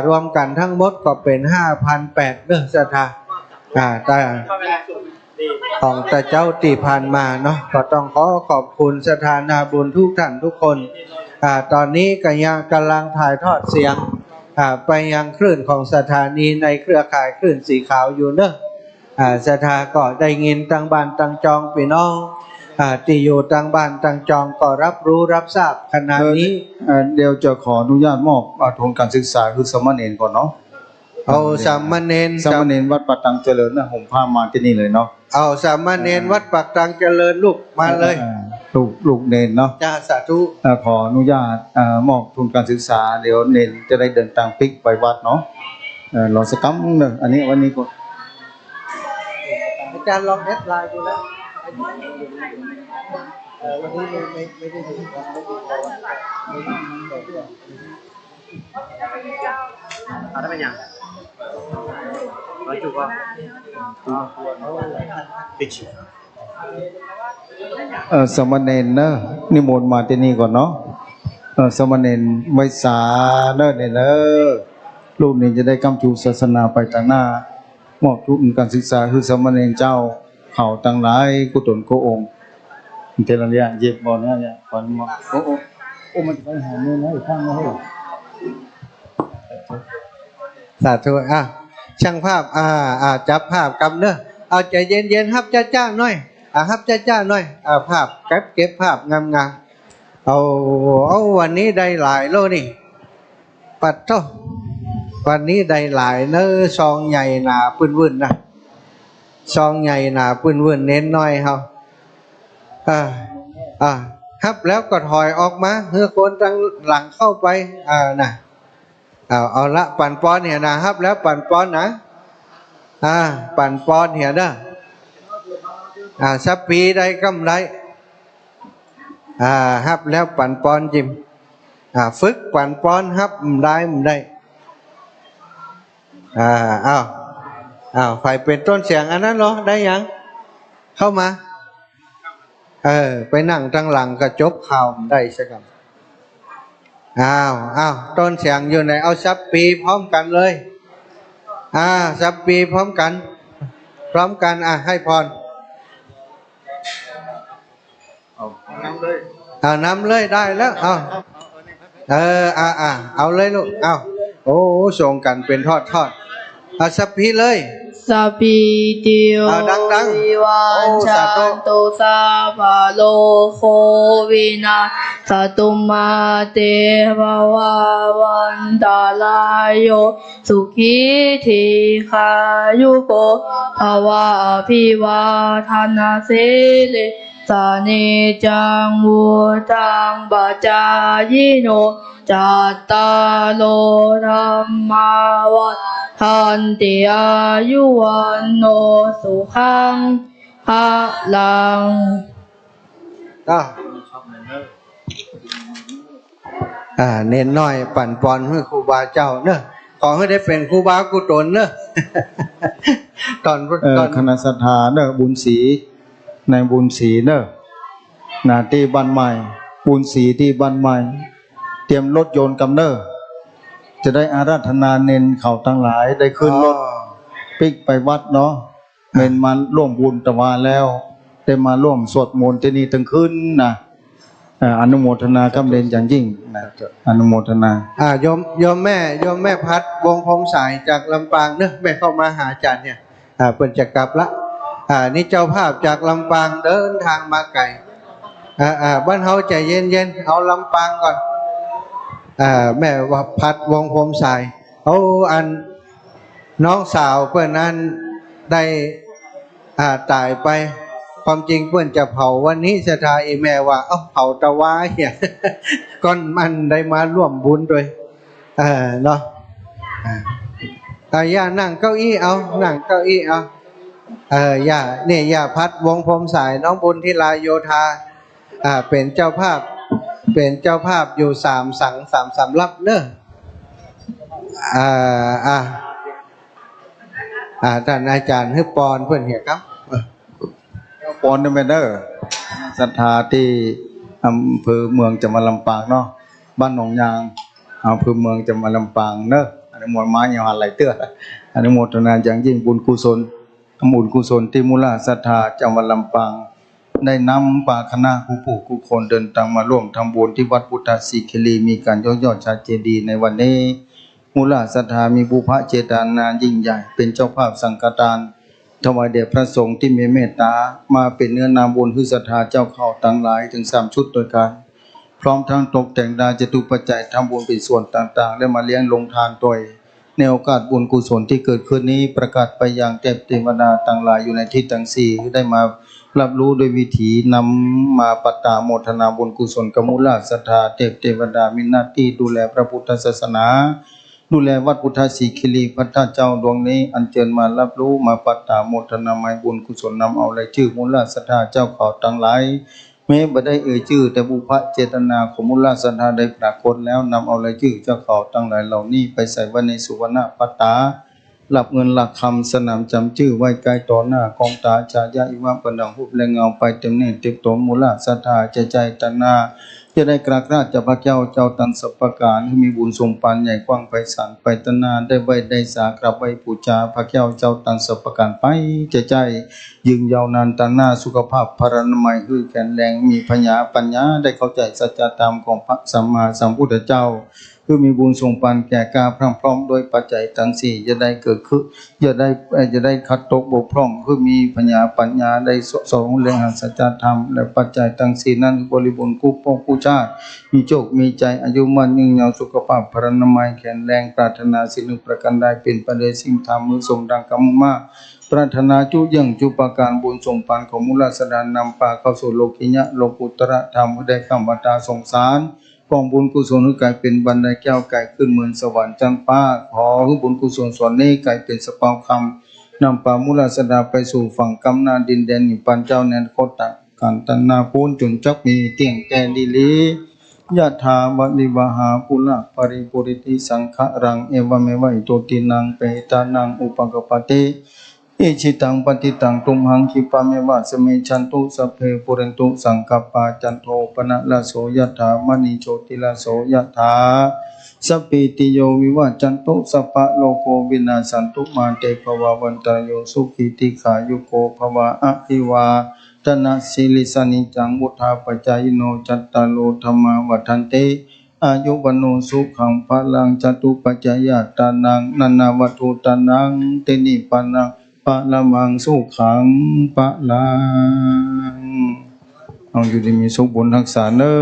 รวมกันทั้งหมดก็เป็น 5,800 เด้อสถาแต่ของแต่เจ้าที่ผ่านมาเนาะก็ต้องขอบคุณสถานะบุญทุกท่านทุกคนตอนนี้ก็ยังกำลังถ่ายทอดเสียงไปยังคลื่นของสถานีในเครือข่ายคลื่นสีขาวอยู่เนอะสถาก็ได้ยินตั้งบ้านตั้งจองพี่น้องที่อยู่ตั้งบ้านตั้งจองก็รับรู้รับทราบขณะนี้เดี๋ยวจะขออนุญาตมอบทุนการศึกษาคือสมณเณรก่อนเนาะเอาสามเณรวัดปักตังเจริญนะผมพามาที่นี่เลยเนาะเอาสามเณรวัดปักตังเจริญลูกมาเลยลูกเนรเนาะจ้าสาธุขออนุญาตมอบทุนการศึกษาเดี๋ยวเนรจะได้เดินทางปิกไปวัดเนาะรอสักคำหนึ่งอันนี้วันนี้ก็อาจารย์ลองแอดไลน์ดูแล้วอา วันนี้ไม่ได้ดูความไม่ดีเราไม่ได้ดูอะไรเป็นยังเราจุกอ่ะติดชิ สมณเณรเนอะนิมนต์มาที่นี่ก่อนเนาะสมณเณรไว้สาเนอะเนี่ยเนอะลูกนี่จะได้กำจูศาสนาไปทางหน้ามอบทุนการศึกษาคือสมณเณรเจ้าเขาตั้งหลายกุศลโกองค์เทระเรียเย็บบอลเนี่ยก่อนมาโอ้มันจะไปหาเนื้อนะอีกข้างนะเฮ้ย สาธุช่างภาพจับภาพกำเนอะเอาใจเย็นๆครับจ้าๆหน่อยครับจ้าๆหน่อยภาพเก็บภาพงามๆเอาวันนี้ได้หลายโลนี่ปัดโตวันนี้ได้หลายเนอะซองใหญ่หนาปื้นวื่นนะซองใหญ่หนาปื้นวื่นเน้นน้อยเฮาครับแล้วก็ถอยออกมาเพื่อคนตั้งหลังเข้าไปน่ะเอาละปั่นปอนเนี่ยนะครับแล้วปั่นปอนนะปั่นปอนเหียเด้อสัปปีได้กำไรครับแล้วปั่นปอนจิมฝึกปั่นปอนครับได้ไฟเป็นต้นเสียงอันนั้นเหรอได้ยังเข้ามาไปนั่งตั้งหลังกระจบข่าวได้สักคำต้นเสียงอยู่ไหนเอาสัปปีพร้อมกันเลยสัปปีพร้อมกันให้พรนำเลยได้แล้วเอาเลยลูกโอ้ส่งกันเป็นทอดสัปปีเลยสัพพิติโยวิวัชชันตุสัพพะโลกโควินาศตุมาเตภวะวันตรายโยสุขีทีขายุโกภวะอภิวาทนาสิริสานิจังวุธังปัจจายโนจัตตาโลธัมมาวัฏทันติอายุวันโนสุขังภะลังเน้นน้อยปั่นปอนให้ครูบาเจ้าเนอะขอให้ได้เป็นครูบากุศลเนอะตอนคณะศรัทธาเนอะบุญศรีในบุญศรีเนอะนาที่บ้านใหม่บุญศรีที่บ้านใหม่เตรียมรถยนต์กำเนอะจะได้อาราธนาเน้นเขาทั้งหลายได้ขึ้นรถปิกไปวัดเนาะเน้นมาร่วมบุญตะวันแล้วได้มาร่วมสวดมนต์ที่นี่ตั้งคืนนะอนุโมทนาคำเด่นอย่างยิ่งนะอนุโมทนาโยมแม่พัดวงพงสายจากลำปางเนอะแม่เข้ามาหาอาจารย์เนี่ยเปิดจะกลับละนี่เจ้าภาพจากลำปางเดินทางมาไกลบ้านเฮาใจเย็นเอาลำปางก่อนแม่ว่าพัดวงพรมสายเอาอันน้องสาวเพื่อนนั้นได้ตายไปความจริงเพื่อนจะเผาวันนี้สถาอีแม่ว่าเผาตะวาเนี่ยก้อนมันได้มาร่วมบุญด้วยเนาะย่านั่งเก้าอี้เอานั่งเก้าอี้เอาย่าพัดวงพรมสายน้องบุญทิลาโยธาเป็นเจ้าภาพอยู่3 รับเนอะท่านอาจารย์ให้ปอนเพื่อนเหี่ยครับปอนนี่เป็นเนอะศรัทธาที่อำเภอเมืองจังหวัดลำปางเนาะบ้านหนองยางอำเภอเมืองจังหวัดลำปางเนอะอนุโมทนาอย่างไรเตื้ออนุโมทนาอย่างยิ่งบุญกุศลที่มูลศรัทธาจังหวัดลำปางได้นำป่าคณะผู้ผู้กุคนเดินทางมาร่วมทำบุญที่วัดพุทธศิคีรีมีการยอดชาเจดีย์ในวันนี้มูลศรัทธามีบุพเจตนายิ่งใหญ่เป็นเจ้าภาพสังฆทานถวายแด่พระสงฆ์ที่มีเมตตามาเป็นเนื้อนาบุญคือศรัทธาเจ้าเข้าทั้งหลายถึง3 ชุดโดยการพร้อมทั้งตกแต่งดาจตุปัจจัยทำบุญเป็นส่วนต่างๆและมาเลี้ยงลงทานด้วยในโอกาสบุญกุศลที่เกิดขึ้นนี้ประกาศไปยังเทวดาต่างหลายอยู่ในทิศทั้ง4ได้มารับรู้โดยวิถีนำมาปตาโมทนาบุญกุศลกมุลาศรัทธาเทวดามีหน้าที่ดูแลพระพุทธศาสนา ดูแลวัดพุทธศรีคิรีพระธาตุเจ้าดวงนี้อัญเชิญมารับรู้มาปัตตาโมทนาไมยบุญกุศลนำเอารายชื่อมูลศรัทธาเจ้าเขาทั้งหลายแม้บ่ได้ชื่อแต่บุพเจตนาของมูลศรัทธาได้ปรากฏแล้วนำเอารายชื่อเจ้าเขาทั้งหลายเหล่านี้ไปใส่ไว้ในสุวรรณปัตตาหลับเงินหลักคำสนามจำชื่อไว้ใกล้ต่อหน้ากองตาชายาอิวะปนังหุบแรงเงาไปเต็มเนตรเต็มตนมูลศรัทธาใจตนาจะได้กราบราชพระเจ้าเจ้าตันสัพพการให้มีบุญสมปานใหญ่กว้างไพศาลไปตนาได้ไว้ได้สากราบไว้ปูชาพระเจ้าเจ้าตันสัพพการไปใจยืนยาวนานตาหน้าสุขภาพพรรณนามัยคือแข็งแรงมีปัญญาได้เข้าใจสัจธรรมของพระสัมมาสัมพุทธเจ้าคือมีบุญส่งปันแก่กาพร้อมโดยปัจจัยทั้งสี่จะได้เกิดขึ้นจะได้ขัดตกบกพร่องคือมีปัญญาได้สองเรื่องสัจธรรมและปัจจัยทั้งสี่นั้นบริบูรณ์กู้ปองกู้ชาติมีโชคมีใจอายุมั่นยืนยาวสุขภาพพรรณนามัยแข็งแรงปรารถนาสิ่งประการใดเป็นประเดสิ่งธรรมมือสมดังกำมาปรารถนาจุยังจุปการบุญส่งปานของมูลสดานนำปาเข้าสู่โลกิยะโลกุตระธรรมได้คำวัตาสงสารกองบุญกุศลให้กลายเป็นบันไดแก้วไก่ขึ้นเหมือนสวรรค์จันฟ้าขอให้บุญกุศลส่วนนี้กลายเป็นสปาวคำนำปามูลสดาไปสู่ฝั่งกำนาดินแดนนิพพานเจ้าแนนโคตะกันตันนาพูนจุนจักมีเตียงแกดีลียะถาบันิวหาปุระปริปุริติสังขะรังเอวเมวะอิโตตินังเปตานังอุปกปติอิชิตังปฏิตังตุมหังคิปะเมวะสเมชันตุสัพเพปุเรนตุสังกัปปะจันโทปนะละโสยถามณีโชติละโสยถาสัพพิติโยวิวัจจันตุสัพพะโลกโควินาสันตุมาเตภวะวันตรโยสุขิติขายุโกภวะอภิวาทนาสิลิสานิจังวุธาปัจจายโนจัตตาโลธรรมาวัฏันเตอายุวโนสุขังพลังจตุปัจจยตานังนันนาวัตถุตานังเตนิปานังปะละมังสุขังปะลังเอาอยู่ดีมีสุขบุญรักษาเนอ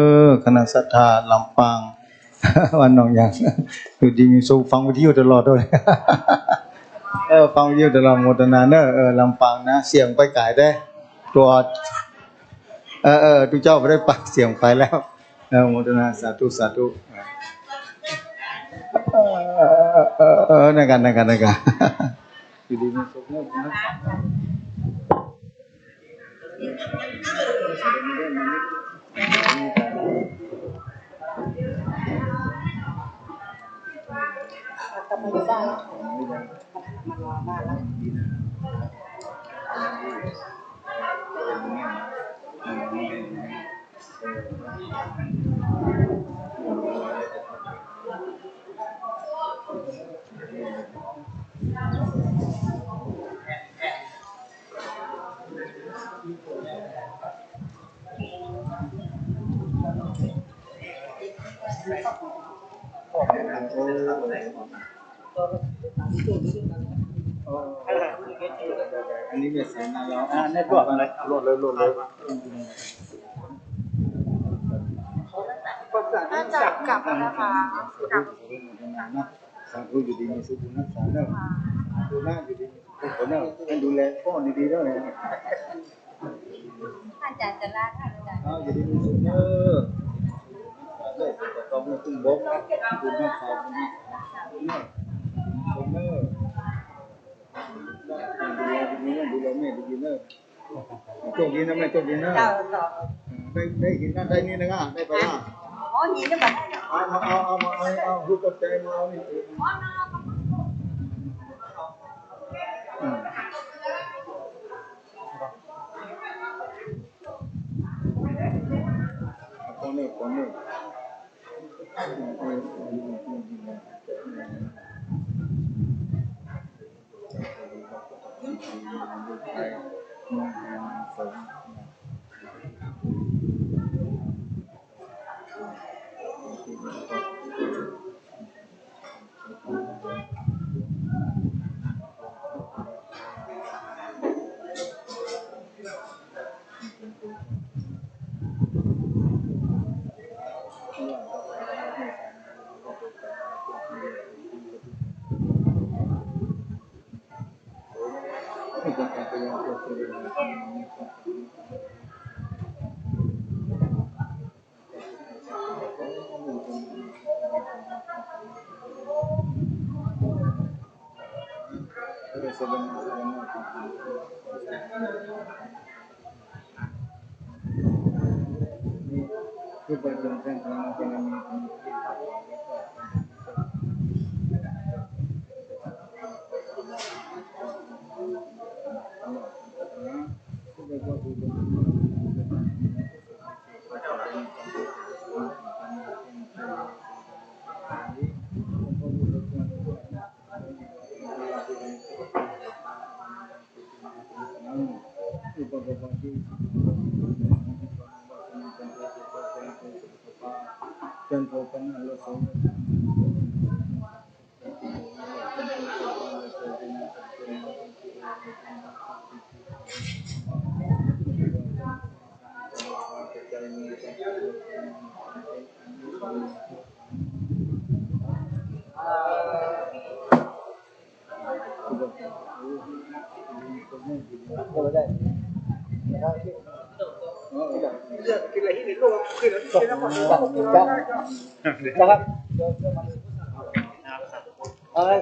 คณะศรัทธาลำปาง วันน้องอย่างอยู่ดีมีสุขฟังวิทยุตลอดด้วย ฟังวิทยุตลอดโมทนาเนอลำปางนะเสียงไปไกลได้ตัวทุกเจ้าไปได้ปักเสียงไปแล้วโมทนาสาธุนั่นกันอยู่ดีมีสุขนะอันนี้เป็นเสียงนายกในพวกอะไรโหลดเลยน่าจะกลับแล้วนะคะสาธุอยู่ดีมีสุขนักษาเนอะดูหน้าอยู่ดีมีสุขเนอะให้ดูแลพ่อดีๆเนอะเนี่ยอาจารย์จะลาท่านอาจารย์อยู่ดีมีสุขเนอะเลยจะต้องมีตุ้งบกดูหน้าเขาดูหน้าสุขเนอะดูแลแม่ดีๆเนอะโชคดีนะแม่โชคดีนะได้กินนั่นได้นี่นะง่ะได้ไปละอ๋อยินดีแบบเอาหูกดใจมาเอานี่คนนี้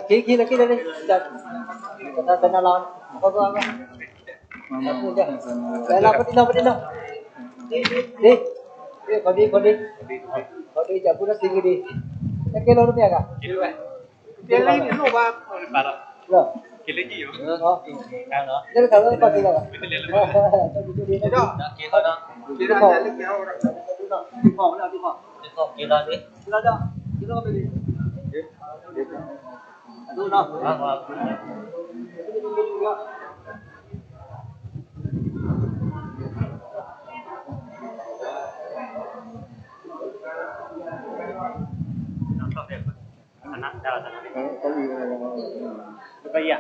Kira kira ni, kita nalon. Apa apa? Apa dia? Di, kau di jauh pun tinggi di. Kilo rupiah kah? Kilo ini lu bang. Lo. Kilo ni yo. Oh. Jadi kalau apa kilo? Kilo dah. Kilo dah. Kilo dah. Kilo ni. Kilo dah. Kilo beli. Aduh dah. Anak dah sana. Berapa ya?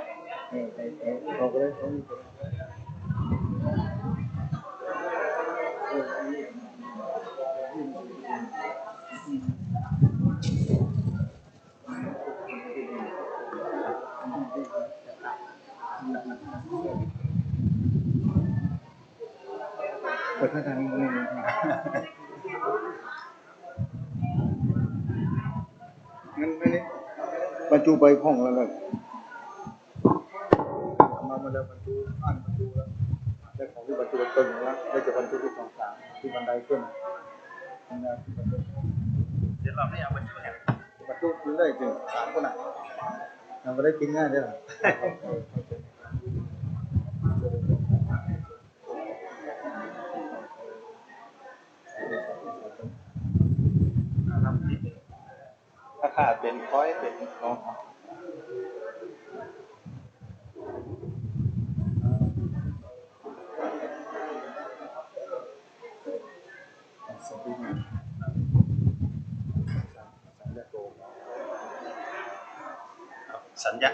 บรรจุใบพ่องแล้วเลยมาแล้วบรรจุอ่านบรรจุแล้วได้ของที่บรรจุต้นแล้วได้จะบรรจุที่ต่างๆที่บันไดขึ้นบันไดที่บรรจุเดี๋ยวเราไม่เอาบรรจุเนี่ยบรรจุคือได้ถึง3คนน่ะเราไม่ได้กินง่ายได้หรอถ้าขาดเป็นค้อยเป็นอ๋อสัญญา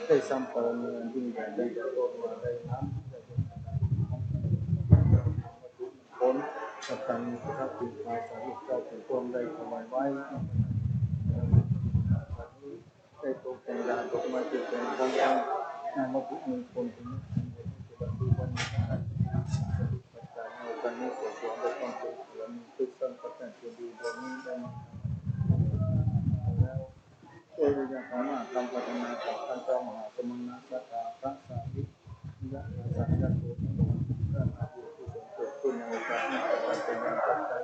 ได้สัมปรมียิ่งใหญ่ได้จะโตมาได้น้ำผลกับการมีพระปิฎาสารีเจ้าถึงตนได้ถวายไว้ได้ตกแต่งยาตกมาติดเป็นของเรานามพุทธมงคลถึงปัจจุบันนี้ปัจจัยในการนี้ตัวส่วนได้ต้องเป็นและมีทุกสัมปัตตานจะดีบนนี้ได้แล้วโดยยังสามารถทำพัฒนาจากท่านเจ้ามหาสมณะสัตตาพระสารียะสัจจะโตท่านอาภุกุศลเกิดขึ้นในโอกาสนี้เป็นอย่างปัจจัย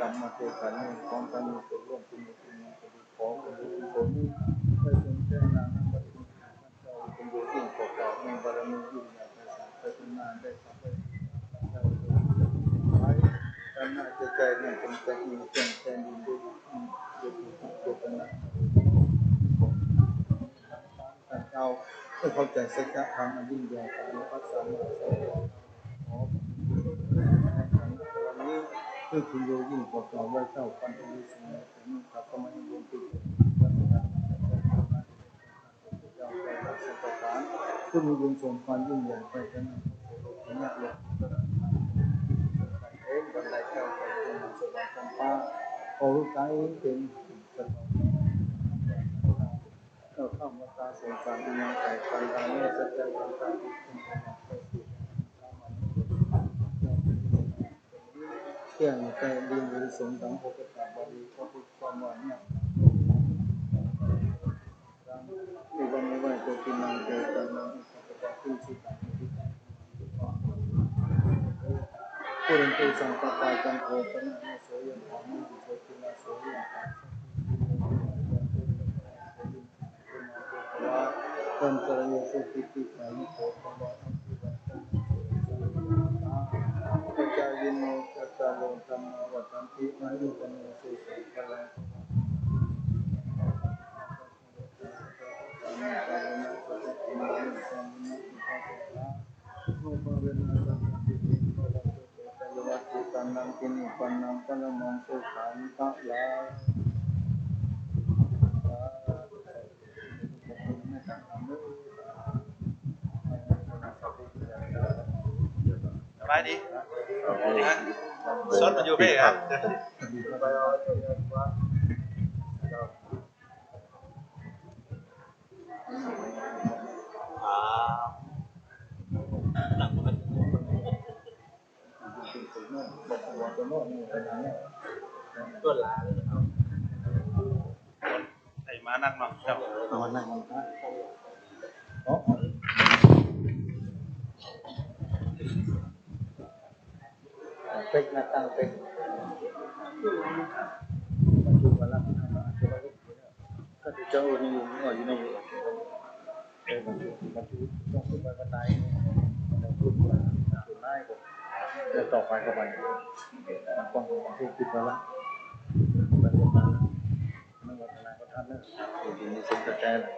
กรรมมาเกิดขันธ์ของการมีส่วนร่วมเป็นสิ่งที่ขอเป็นผลได้สนใจนามปฏิบัติเจ้าเป็นบุญยิ่งกว่าในบารมียิ่งใหญ่ภาษาพัฒนาได้สำเร็จได้ไว้การ น่าจะใจน่าจะใจดีใจดีด้วยเอาเพื่อเข้าใจสัจธรรมอันยิ่งใหญ่ของพระสัมมาสัมพุทธเจ้าวันนี้คือคุณโยยิ่งประกอบไว้เจ้าปัญญาสิ่งนี้ถึงขับเข้ามาในดวงจิตผู้มีบุญส่งความยิ่งใหญ่ไปกันนักหลวงเองบันไดเจ้าไปเป็นสวรรค์ของฟ้าโอ้ใจเป็นก็เข้ามาตาสงสารที่ยังใจไปทางนี้สัจจะทางการที่เป็นเที่ยงใจดีบริสุทธิ์ดังพระพุทธบาลีพระพุทธความหวานเนี่ยในวันนี้วันตัวที่นางเจอกันนางจะขึ้นสุดท้ายผู้เรียนผู้สังกัดไปกันโอปนัยโสยนของมุขโสตินาโสยนต้นกระยาสุขิติสานิโสภวะอัมพิวัตติปัจจายิโนกัตตาโลธรรมวัฏันติอายุปโนสุสังฆลังปันนังกินิปันนังปะละมังสุขันตะลาสบายดีสดมาอยู่เพ่ครับต้นลาไอ้มานั่งเนาะครับมานั่งเป็กหน้าตั้งเป็กปัจจุบันละก็ที่เจ้านี่อยู่อยู่ในปัจจุต้องขึ้นไปบันไดต้องขึ้นไปถึงได้ก่อนเดินต่อไปเข้าไปมันต้องที่คิดมาละปัจจุบันนั่งวัฒนาก็ท่านเนี่ยอยู่ในสิ่งกระแจน่ะ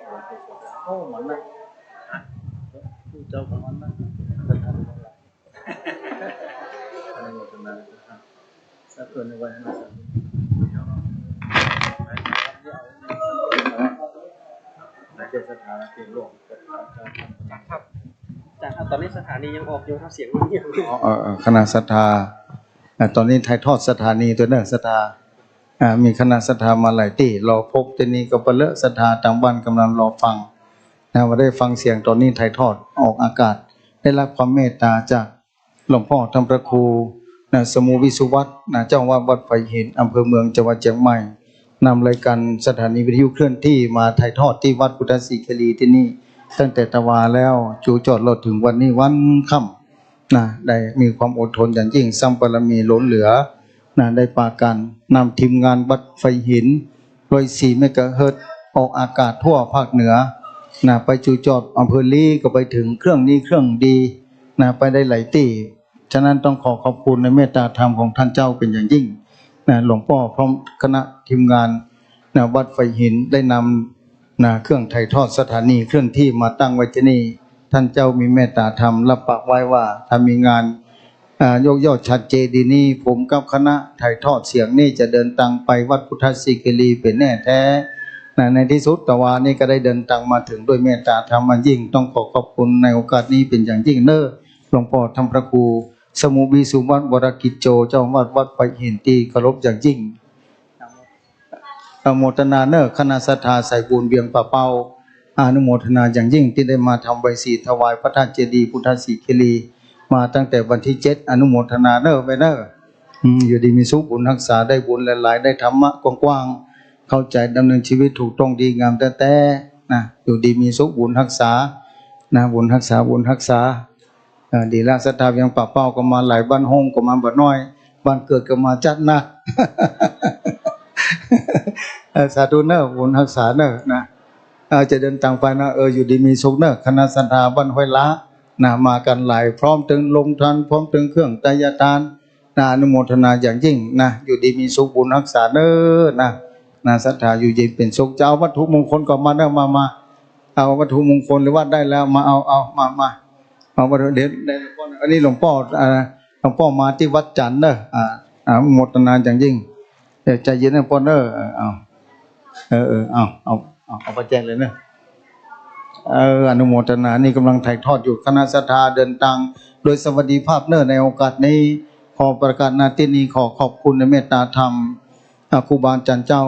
โอ้มันนะผู้เจ้าของมันนะท่านท่านอะไรวัฒนาสักคนในวันนั้นเจ็ดสถานะเพียงโลกครับตอนนี้สถานียังออกอยู่ครับเสียงมันเงียบคณะศรัทธาตอนนี้ถ่ายทอดสถานีตัวเนื้อศรัทธามีคณะศรัทธามาหลายที่รอพบที่นี่ก็เปเลอะศรัทธาต่างบ้านกำลังรอฟังว่าได้ฟังเสียงตอนนี้ถ่ายทอดออกอากาศได้รับความเมตตาจากหลวงพ่อธรรมพระครูสมุวิสุวัฒน์เจ้าวัดไผ่หินอำเภอเมืองจังหวัดเชียงใหม่นำรายการสถานีวิทยุเคลื่อนที่มาถ่ายทอดที่วัดพุทธศรีคีรีที่นี่ตั้งแต่ตะวาแล้วจูจอดรถถึงวันนี้วันค่ำได้มีความอดทนอย่างยิ่งสร้างบารมีล้นเหลือได้ปากันนำทีมงานวัดไฟหิน104 เมกะเฮิรตซ์ออกอากาศทั่วภาคเหนือไปจูจอดอำเภอลีก็ไปถึงเครื่องนี้เครื่องดีไปได้หลายที่ฉะนั้นต้องขอบคุณในเมตตาธรรมของท่านเจ้าเป็นอย่างยิ่งหลวงพ่อพร้อมคณะทีมงานวัดไฟหินได้นำเครื่องถ่ายทอดสถานีเคลื่อนที่มาตั้งไว้ที่นี่ท่านเจ้ามีเมตตาธรรมรับปากไว้ว่าถ้ามีงานยกยอดชัดเจดีนี้ผมกับคณะถ่ายทอดเสียงนี่จะเดินทางไปวัดพุทธศรีคีรีเป็นแน่แท้ในที่สุดตะวานี่ก็ได้เดินทางมาถึงด้วยเมตตาธรรมอันยิ่งต้องขอบคุณในโอกาสนี้เป็นอย่างยิ่งหลวงพ่อธรรมพระครูสมุวิสุวัฒน์วรกิจโจเจ้าวัดไฟหินตีเคารพอย่างยิ่งอนุโมทนาคณะศรัทธาใส่บุญเบียงป่าเป้าอนุโมทนาอย่างยิ่งที่ได้มาทำใบสีถวายพระธาตุเจดีย์พุทธศรีคีรีมาตั้งแต่วันที่7อนุโมทนาไปอยู่ดีมีสุขบุญรักษาได้บุญหลายๆได้ธรรมะกว้างๆเข้าใจดำเนินชีวิตถูกต้องดีงามแต่อยู่ดีมีสุขบุญรักษาบุญรักษาดีละศรัทธาเบียงป่าเป้าก็มาหลายบ้านห้องก็มาบ่น้อยบ้านเกิดก็มาจัดหนัก สาธุบุญรักษาจะเดินทางไปอยู่ดีมีสุขคณะศรัทธาบ้านห้วยละมากันหลายพร้อมถึงลงทานพร้อมถึงเครื่องไตรยทาน อนุโมทนาอย่างยิ่งนะอยู่ดีมีสุขบุญรักษาเด้อนะศรัทธาอยู่เย็นเป็นสุขจะเอาวัตถุมงคลก็มาเด้อมาเอาวัตถุมงคลหรือว่าได้แล้วมาเอามาเอาวัตถุเด็ดอันนี้หลวงพ่อมาที่วัดจันทร์เด้ออนุโมทนาอย่างยิ่งใจเย็นนะพ่อเด้อเอาไปแจ้งเลยเนอะอนุโมทนานี่กำลังถ่ายทอดอยู่คณะศรัทธาเดินทางโดยสวัสดิภาพเนอะในโอกาสนี้ขอประกาศนาที่นี้ขอขอบคุณในเมตตาธรรมครูบาอาจารย์เจ้า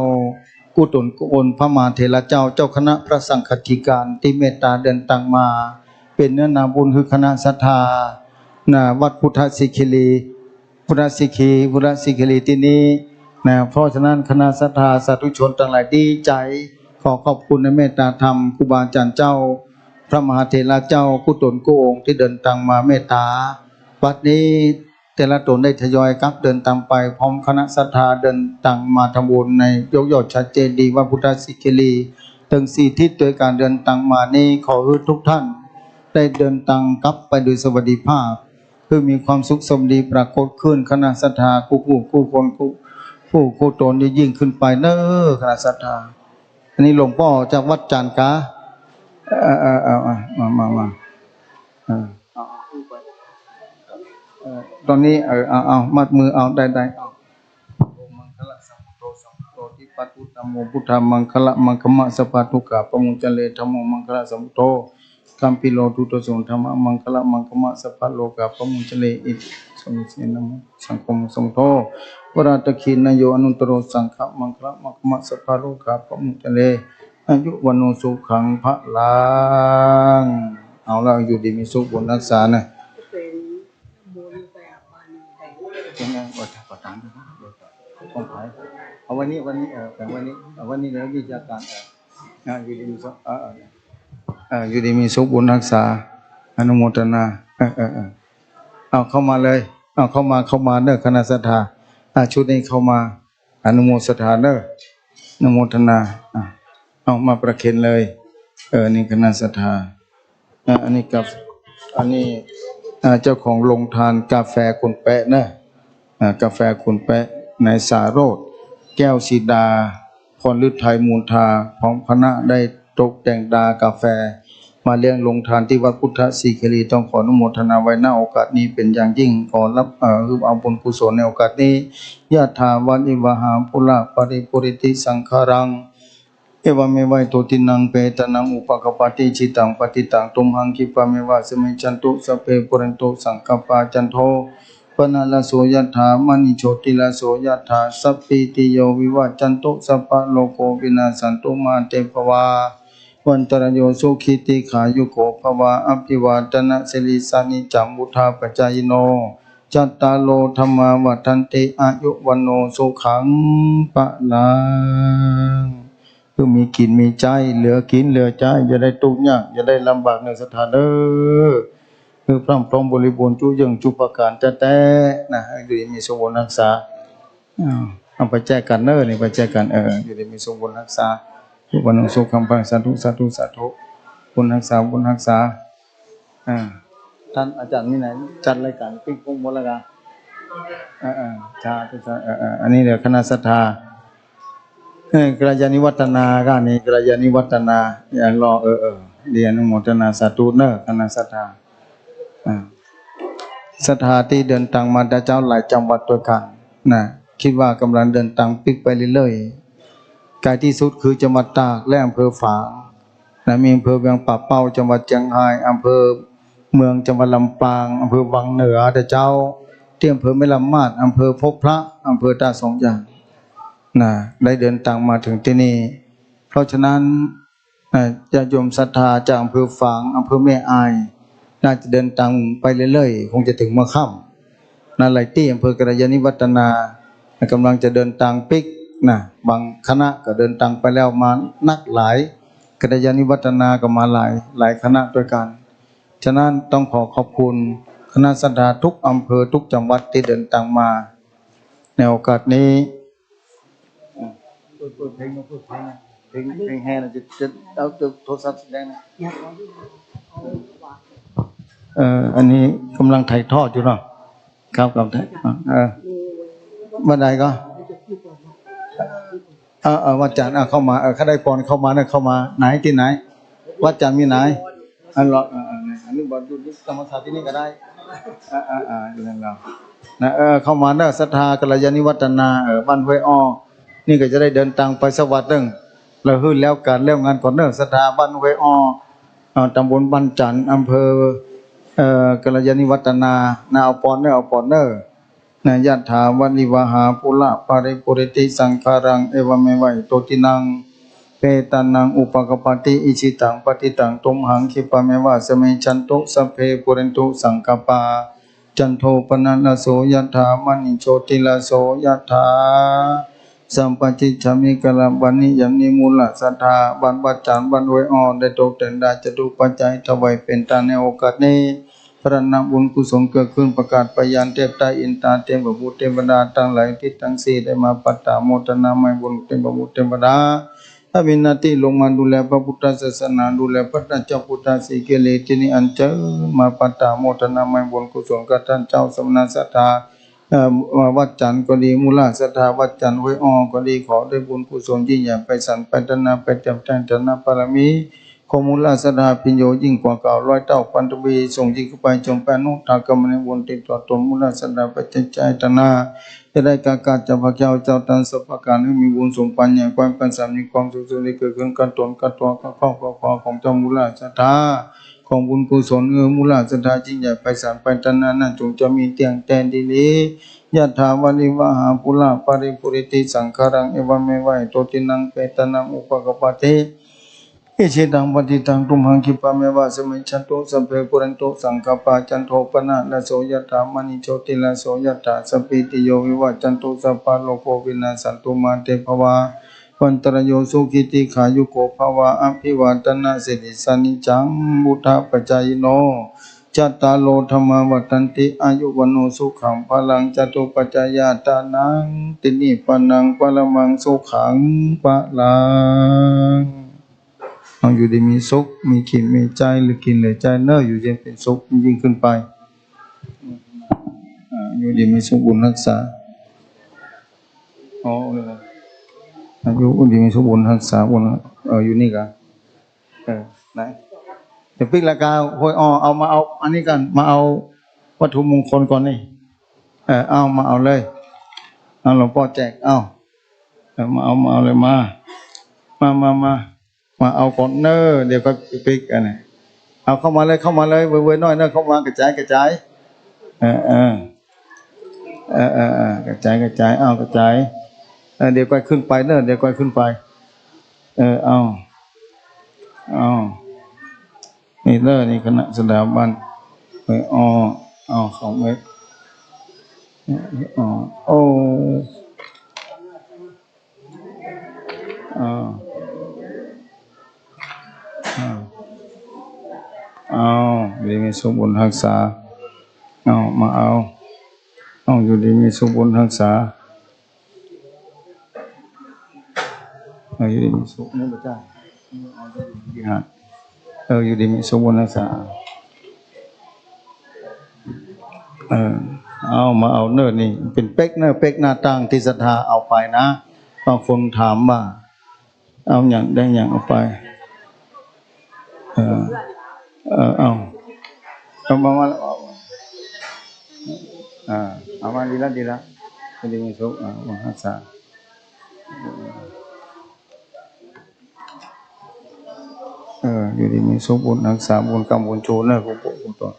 กุศลกุศลพระมหาเถระเจ้าคณะพระสังฆทิการที่เมตตาเดินทางมาเป็นเนื้อนาบุญคือคณะศรัทธาวัดพุทธสิกิลีพุทธสิกิลีที่นี้เพราะฉะนั้นคณะศรัทธาสาธุชนทั้งหลายดีใจขอขอบคุณในเมตตาธรรมครูบาอาจารย์เจ้าพระมหาเถระเจ้ากุศลกุองค์ที่เดินทางมาเมตตาวัดนี้แต่ละตนได้ทยอยครับเดินตามไปพร้อมคณะศรัทธาเดินทางมาทำบุญในยกยอดชัดเจนดีว่าพุทธสิกิลีถึง4ทิศโดยการเดินทางมานี้ขอให้ทุกท่านได้เดินทางกลับไปโดยสวัสดิภาพเพื่อมีความสุขสมดีปรากฏขึ้นคณะศรัทธาคู่คนคู่ตนยิ่งขึ้นไปเน้อคณะศรัทธาอันนี้หลวงพ่อจากวัดจานกามาตอนนี้เอามัดมือเอาได้เอามังคละสัมพุทโธสัมพุทโธที่ปัตตุธัมโมพุทธามังคละมังคมะสปาทุกะปมุจจเลธัมโมมังคละสัมพุทโธกัมปิโลทุตโสธรรมมังคละมังคมะสปะโลกะปมุจจเลอิสมิเสนะสังคมสมโธวราตคินโยอนุตตโรสังฆมังคละมังคมะสปะโลกะปมุจจเลอายุวันโนสุขังพระลังเอาแล้วอยู่ดีมีสุขบุญรักษานะยังไงก็ตามต้องไปเอาวันนี้แต่วันนี้แล้ววิชาการอยู่ดีมีสุขอยู่ดีมีสุขบุญรักษาอนุโมทนาเอาเข้ามาเลยเอาเข้ามาเด้อคณะศรัทธาชุดนี้เข้ามาอนุโมทนาเด้ออนุโมทนาเอามาประเคนเลยนี่คณะศรัทธาอันนี้กับอันนี้เจ้าของโรงทานกาแฟคุณแปะนะกาแฟคุณแปะในสาโรธแก้วสีดาพรฤทัยมูลทาพร้อมคณะได้ตกแต่งดากาแฟมาเลี้ยงลงทานที่วัดพุทธสิกิลีต้องขออนุโมทนาไว้ณโอกาสนี้เป็นอย่างยิ่งขอรับคือเอาบุญกุศลในโอกาสนี้ยะถาวานิวหาภุระปริปุริติสังขารังเอวเมวัยโตตินังเปตนังอุปกปติจิตังปฏิตังตุมหังคิปะเมวะสมิจันตุสเปปุเรนโตสังกปาจันโทปนาลโสยถามณิโชติลโสยถาสัพพิติโยวิวัจจันตุสัพพะโลกโกวินาสันตุมาเตภวาวันตรโยสุขิติขายุโกภวาอภิวาทนาสิริสานิจัมมุทาปจายโนจัตตาโลธรรมาวัฏันติอายุวันโนสุขังปะลังคือมีกินมีใจเหลือกินเหลือใจอย่าได้ทุกข์ยากอย่าได้ลำบากในสถานคือพร้อมพร้อมบริบูรณ์จุยังจุประการแต่นะอยู่ดีมีสมบูรณ์รักษาเอาไปแจกกันนี่ไปแจกกันอยู่ดีมีสมบูรณ์รักษาทุกวันสุขคำพังสาธุบุญรักษาท่านอาจารย์นี่ไหนจัดรายการปิ้งปุ้งบนละกันชาอันนี้เดี๋ยวคณะศรัทธากระยาณิวัฒนาก็นี่กระยาณิวัฒนาอย่ารอเรียนอนุโมทนาสาธุคณะศรัทธาศรัทธาที่เดินทางมาจากเจ้าหลายจังหวัดตัวกันคิดว่ากำลังเดินทางปิกไปเรื่อยๆกายที่สุดคือจังหวัดตากและอำเภอฝางมีอำเภอเวียงป่าเป้าจังหวัดเชียงรายอำเภอเมืองจังหวัดลำปางอำเภอวังเหนือแต่เจ้าที่อำเภอแม่ลำมาดอำเภอพบพระอำเภอตาสองอย่างได้เดินทางมาถึงที่นี่เพราะฉะนั้นญาติโยมศรัทธาจากอำเภอฝางอำเภอแม่อายน่าจะเดินทางไปเรื่อยๆคงจะถึงเมื่อค่ำหลายที่อำเภอกระยาณิวัฒนากำลังจะเดินทางปิกบางคณะก็เดินทางไปแล้วมานักหลายกระยาณิวัฒนาก็มาหลายคณะด้วยกันฉะนั้นต้องขอขอบคุณคณะศรัทธาทุกอำเภอทุกจังหวัดที่เดินทางมาในโอกาสนี้เพลงแห่จะเอาโทรศัพท์แสดงนะอันนี้กำลังถ่ายทอดอยู่เนาะครับถ่าย วันใดก็วัดจันทร์เข้ามาเขาได้พรเข้ามาเนี่ยเข้ามาไหนที่ไหนวัดจันทร์มีไหนอันนี้บอกดูธรรมศาสตร์ที่นี่ก็ได้อยู่นั่นเรานะเข้ามาเนอะศรัทธากัลยาณิวัฒนาบ้านห้วยอ้อนี่ก็จะได้เดินทางไปสวัสดิ์เรื่องเราขึ้นแล้วการแล้วงานก่อนเนอะศรัทธาบ้านห้วยอ้อตำบลบ้านจันทร์อำเภอกัลยาณิวัฒนาเอาปอนเนอร์นะยะถาวันิวหาปุระปาริปุริติสังขารังเอวเมวัยโตตินังเปตานังอุปกปติอิชิตังปฏิตังตุมหังคิปะเมวะสเมชันตุสัพเพปุเรนตุสังกปาจันโทปนัสโสยะถามณิโชติลโสยะถาสัมปจิจฉามิกะลบันนิยมนิมูลสัทธาบันวัจจันบันไว้อ่อนได้ตกแต่งได้จะดูปัจจัยถวายเป็นตาในโอกาสนี้พระนามบุญกุศลเกิดขึ้นประกาศไปยันเทพไตรอินทราเทพบุตรเทวดาทั้งหลายทิศทั้งสี่ได้มาปัตตาโมทนาไม่บุญเทพบุตรเทวดาถ้ามีหน้าที่ลงมาดูแลพระพุทธศาสนาดูแลพระเจ้าพุทธสีเกเลที่นี่อันเชิญมาปัตตาโมทนาไม่บุญกุศลกับท่านเจ้าสมณศรัทธาวัดจันทร์ก็ดีมูลศรัทธาวัดจันทร์ห้วยอ้อก็ดีขอได้บุญกุศลยิ่งใหญ่ไปสันไปตนาไปจำแจ้งธนบารมีขอมูลศรัทธาพิญโยยิ่งกว่าเก่าร้อยเท่าพันทวีส่งยิ่งขึ้นไปจงแปนุตากรรมในวนติดต่อตนมูลศรัทธาไปใจตนาจะได้การจับพระเจ้าเจ้าตันสัพพการให้มีบุญสมปัญญาความกันสามีความสุขสุขเกิดขึ้นกันตนกันตัวกันครอบครัวของเจ้ามูลศรัทธาของบุญกุศลมูลศรัทธายิ่งใหญ่ไปสันไปตนานั้นจงจะมีเตียงแทนดีนี้ยะถาวานิวหาปุระปาริปุริติสังขารังเอวเมวัยโตตินังเปตนังอุปกปติอิชิตังปฏิตังตุมหังคิปะเมวะสมิชันตุสัพเพปุเรนตุสังกปาจันโทปนะละโสยะถามณิโชติละโสยะถาสัพพิติโยวิวัจจันตุสัพพะโลกโควินาสันตุมาเตภวาวันตรโยสุขิติขายุโกภวะอภิวาทนาสิริสานิจังบุทธปัจจายโนจัตตาโลธรรมวัฏันติอายุวันโนสุขังพลังจตุปัจจายตานังตินิปนังปรมังสุขังพลังเอาอยู่ดีมีสุขมีกินมีใจหรือกินหรือใจเนออยู่เย็นเป็นสุขยิ่งขึ้นไปอยู่ดีมีสุขบุญรักษาอายุดีมีสุขบุญรักษาบุญอยู่นี่กันไหนเดี๋ยวปิกละกาห้วยอ้อเอามาเอาอันนี้กันมาเอาวัตถุมงคลก่อนนี่เอามาเอาเลยเอาหลวงพ่อแจกเอามาเอาเลยมาเอาก่อนเนอเดี๋ยวก็ปิกอันนี้เอาเข้ามาเลยเว้ยน้อยเนอเข้ามากระจายกระจายเอากระจายเดี๋ยวก็ขึ้นไปเนอเดี๋ยวก็ขึ้นไปเอานี่เนอนี่คณะสถาบันเอาของเม็ดโอ้ดีมีสุขบุญรักษามาเอาอยู่ดีมีสุขบุญรักษาอยู่ดีมีสุขนี่พระเจ้าอยู่ดีมีสุขบุญรักษามาเอาเนอนี่เป็นเป๊กเนอเป๊กหน้าตั้งที่ศรัทธาเอาไปนะบางคนถามว่าเอาอย่างได้อย่างเอาไปเอามาเอามาดีละดีมีสุขรักษาอยู่ดีมีสุขบุญรักษาบุญกรรมบุญโชนนะคุณปู่คุณต่อ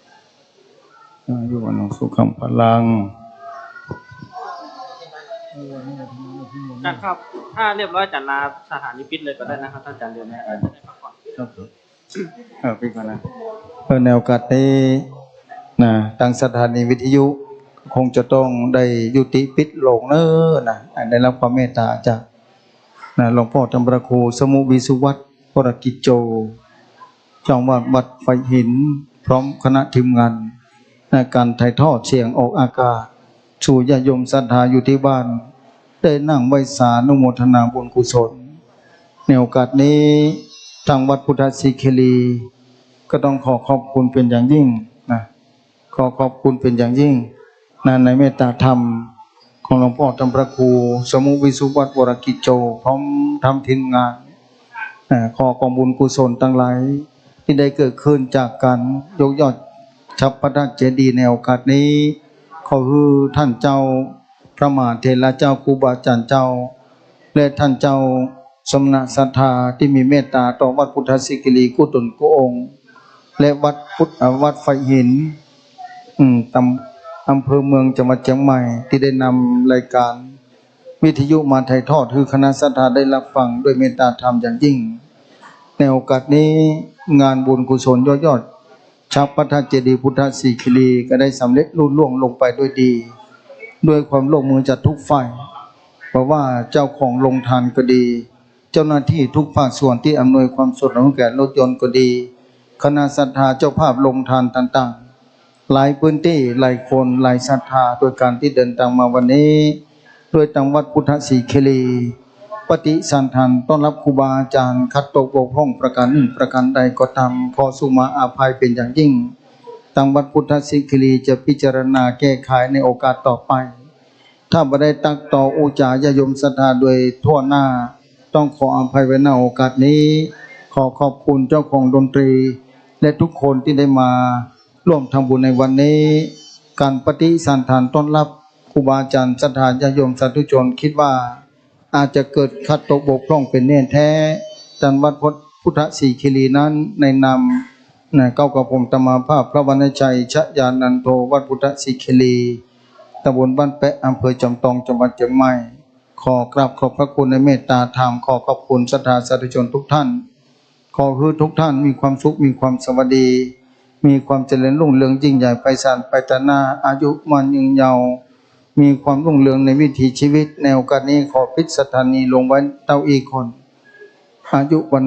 อยู่วันนสุขังพลังครับถ้าเรียบร้อยจัดลาสถานีปิดเลยก็ได้นะครับท่านอาจารย์เดือนนี้จะได้พักผ่อนปิดก่อนนะในโอกาสนี้นะทางสถานีวิทยุคงจะต้องได้ยุติปิดลงนะได้รับความเมตตาจากหลวงพ่อธรรมประครูสมุวิสุวัตปรกิจโจเจ้าวัดไฟหินพร้อมคณะทีมงานในการถ่ายทอดเสียงออกอากาศสู่ญาติโยมศรัทธาอยู่ที่บ้านได้นั่งไหว้สานุโมทนาบุญกุศลในโอกาสนี้ทางวัดพุทธศิคีรีก็ต้องขอขอบคุณเป็นอย่างยิ่งนะขอขอบคุณเป็นอย่างยิ่งในเมตตาธรรม ของหลวงพ่อธรรมพระครูสมุวิสุวัตวรกิจโจพร้อมทำทีมงานขอกองบุญกุศลทั้งหลายที่ได้เกิดขึ้นจากการยกยอดชัพพระเจดีย์ในโอกาสนี้ขอคือท่านเจ้าพระมหาเถระเจ้าครูบาอาจารย์เจ้าและท่านเจ้าสมณศรัทธาที่มีเมตตาต่อวัดพุทธศิกิรีกุตนกุองค์และวัดไฟหินอำเภอเมืองจังหวัดเชียงใหม่ที่ได้นำรายการวิทยุมาถ่ายทอดคือคณะศรัทธาได้รับฟังด้วยเมตตาธรรมอย่างยิ่งในโอกาสนี้งานบุญกุศลยอดชัพพระเจดีย์พุทธศิกิรีก็ได้สำเร็จลุล่วงลงไปด้วยดีด้วยความร่วมมือจากทุกฝ่ายเพราะว่าเจ้าของโรงทานก็ดีเจ้าหน้าที่ทุกภาคส่วนที่อำนวยความสะดวกแก่รถยนต์ก็ดีคณะศรัทธาเจ้าภาพโรงทานต่างๆหลายพื้นที่หลายคนหลายศรัทธาโดยการที่เดินทางมาวันนี้โดยทางวัดพุทธศิกิรีปฏิสันทานต้อนรับครูบาอาจารย์คัดตกบกพร่องประการหนึ่งประการใดก็ตามขอสุมาอาภัยเป็นอย่างยิ่งทางวัดพุทธศิกิรีจะพิจารณาแก้ไขในโอกาสต่อไปถ้าบ่ได้ตักต่ออุจาญาโยมศรัทธาโดยทั่วหน้าต้องขออภัยไว้ณโอกาสนี้ขอขอบคุณเจ้าของดนตรีและทุกคนที่ได้มาร่วมทำบุญในวันนี้การปฏิสันทานต้อนรับครูบาอาจารย์ศรัทธาญาโยมสาธุชนคิดว่าอาจจะเกิดขัดตกบกพร่องเป็นแน่แท้จันวัดพุทธศิกิรีนั้นในนามเก้ากับผมตมาภาพพระวรรณชัยชยานันโทวัดพุทธศิกิรีตำบลบ้านแปะอำเภอจำตองจังหวัดเชียงใหม่ขอกราบขอบพระคุณในเมตตาธรรมขอขอบคุณศรัทธาสาธุชนทุกท่านขอให้ทุกท่านมีความสุขมีความสวัสดีมีความเจริญรุ่งเรืองยิ่งใหญ่ไพศาลไปตนาอายุมันยืนยาวมีความรุ่งเรืองในวิถีชีวิตในโอกาสนี้ขอพิจารณาลงไว้เต้าอีกคนอายุวัน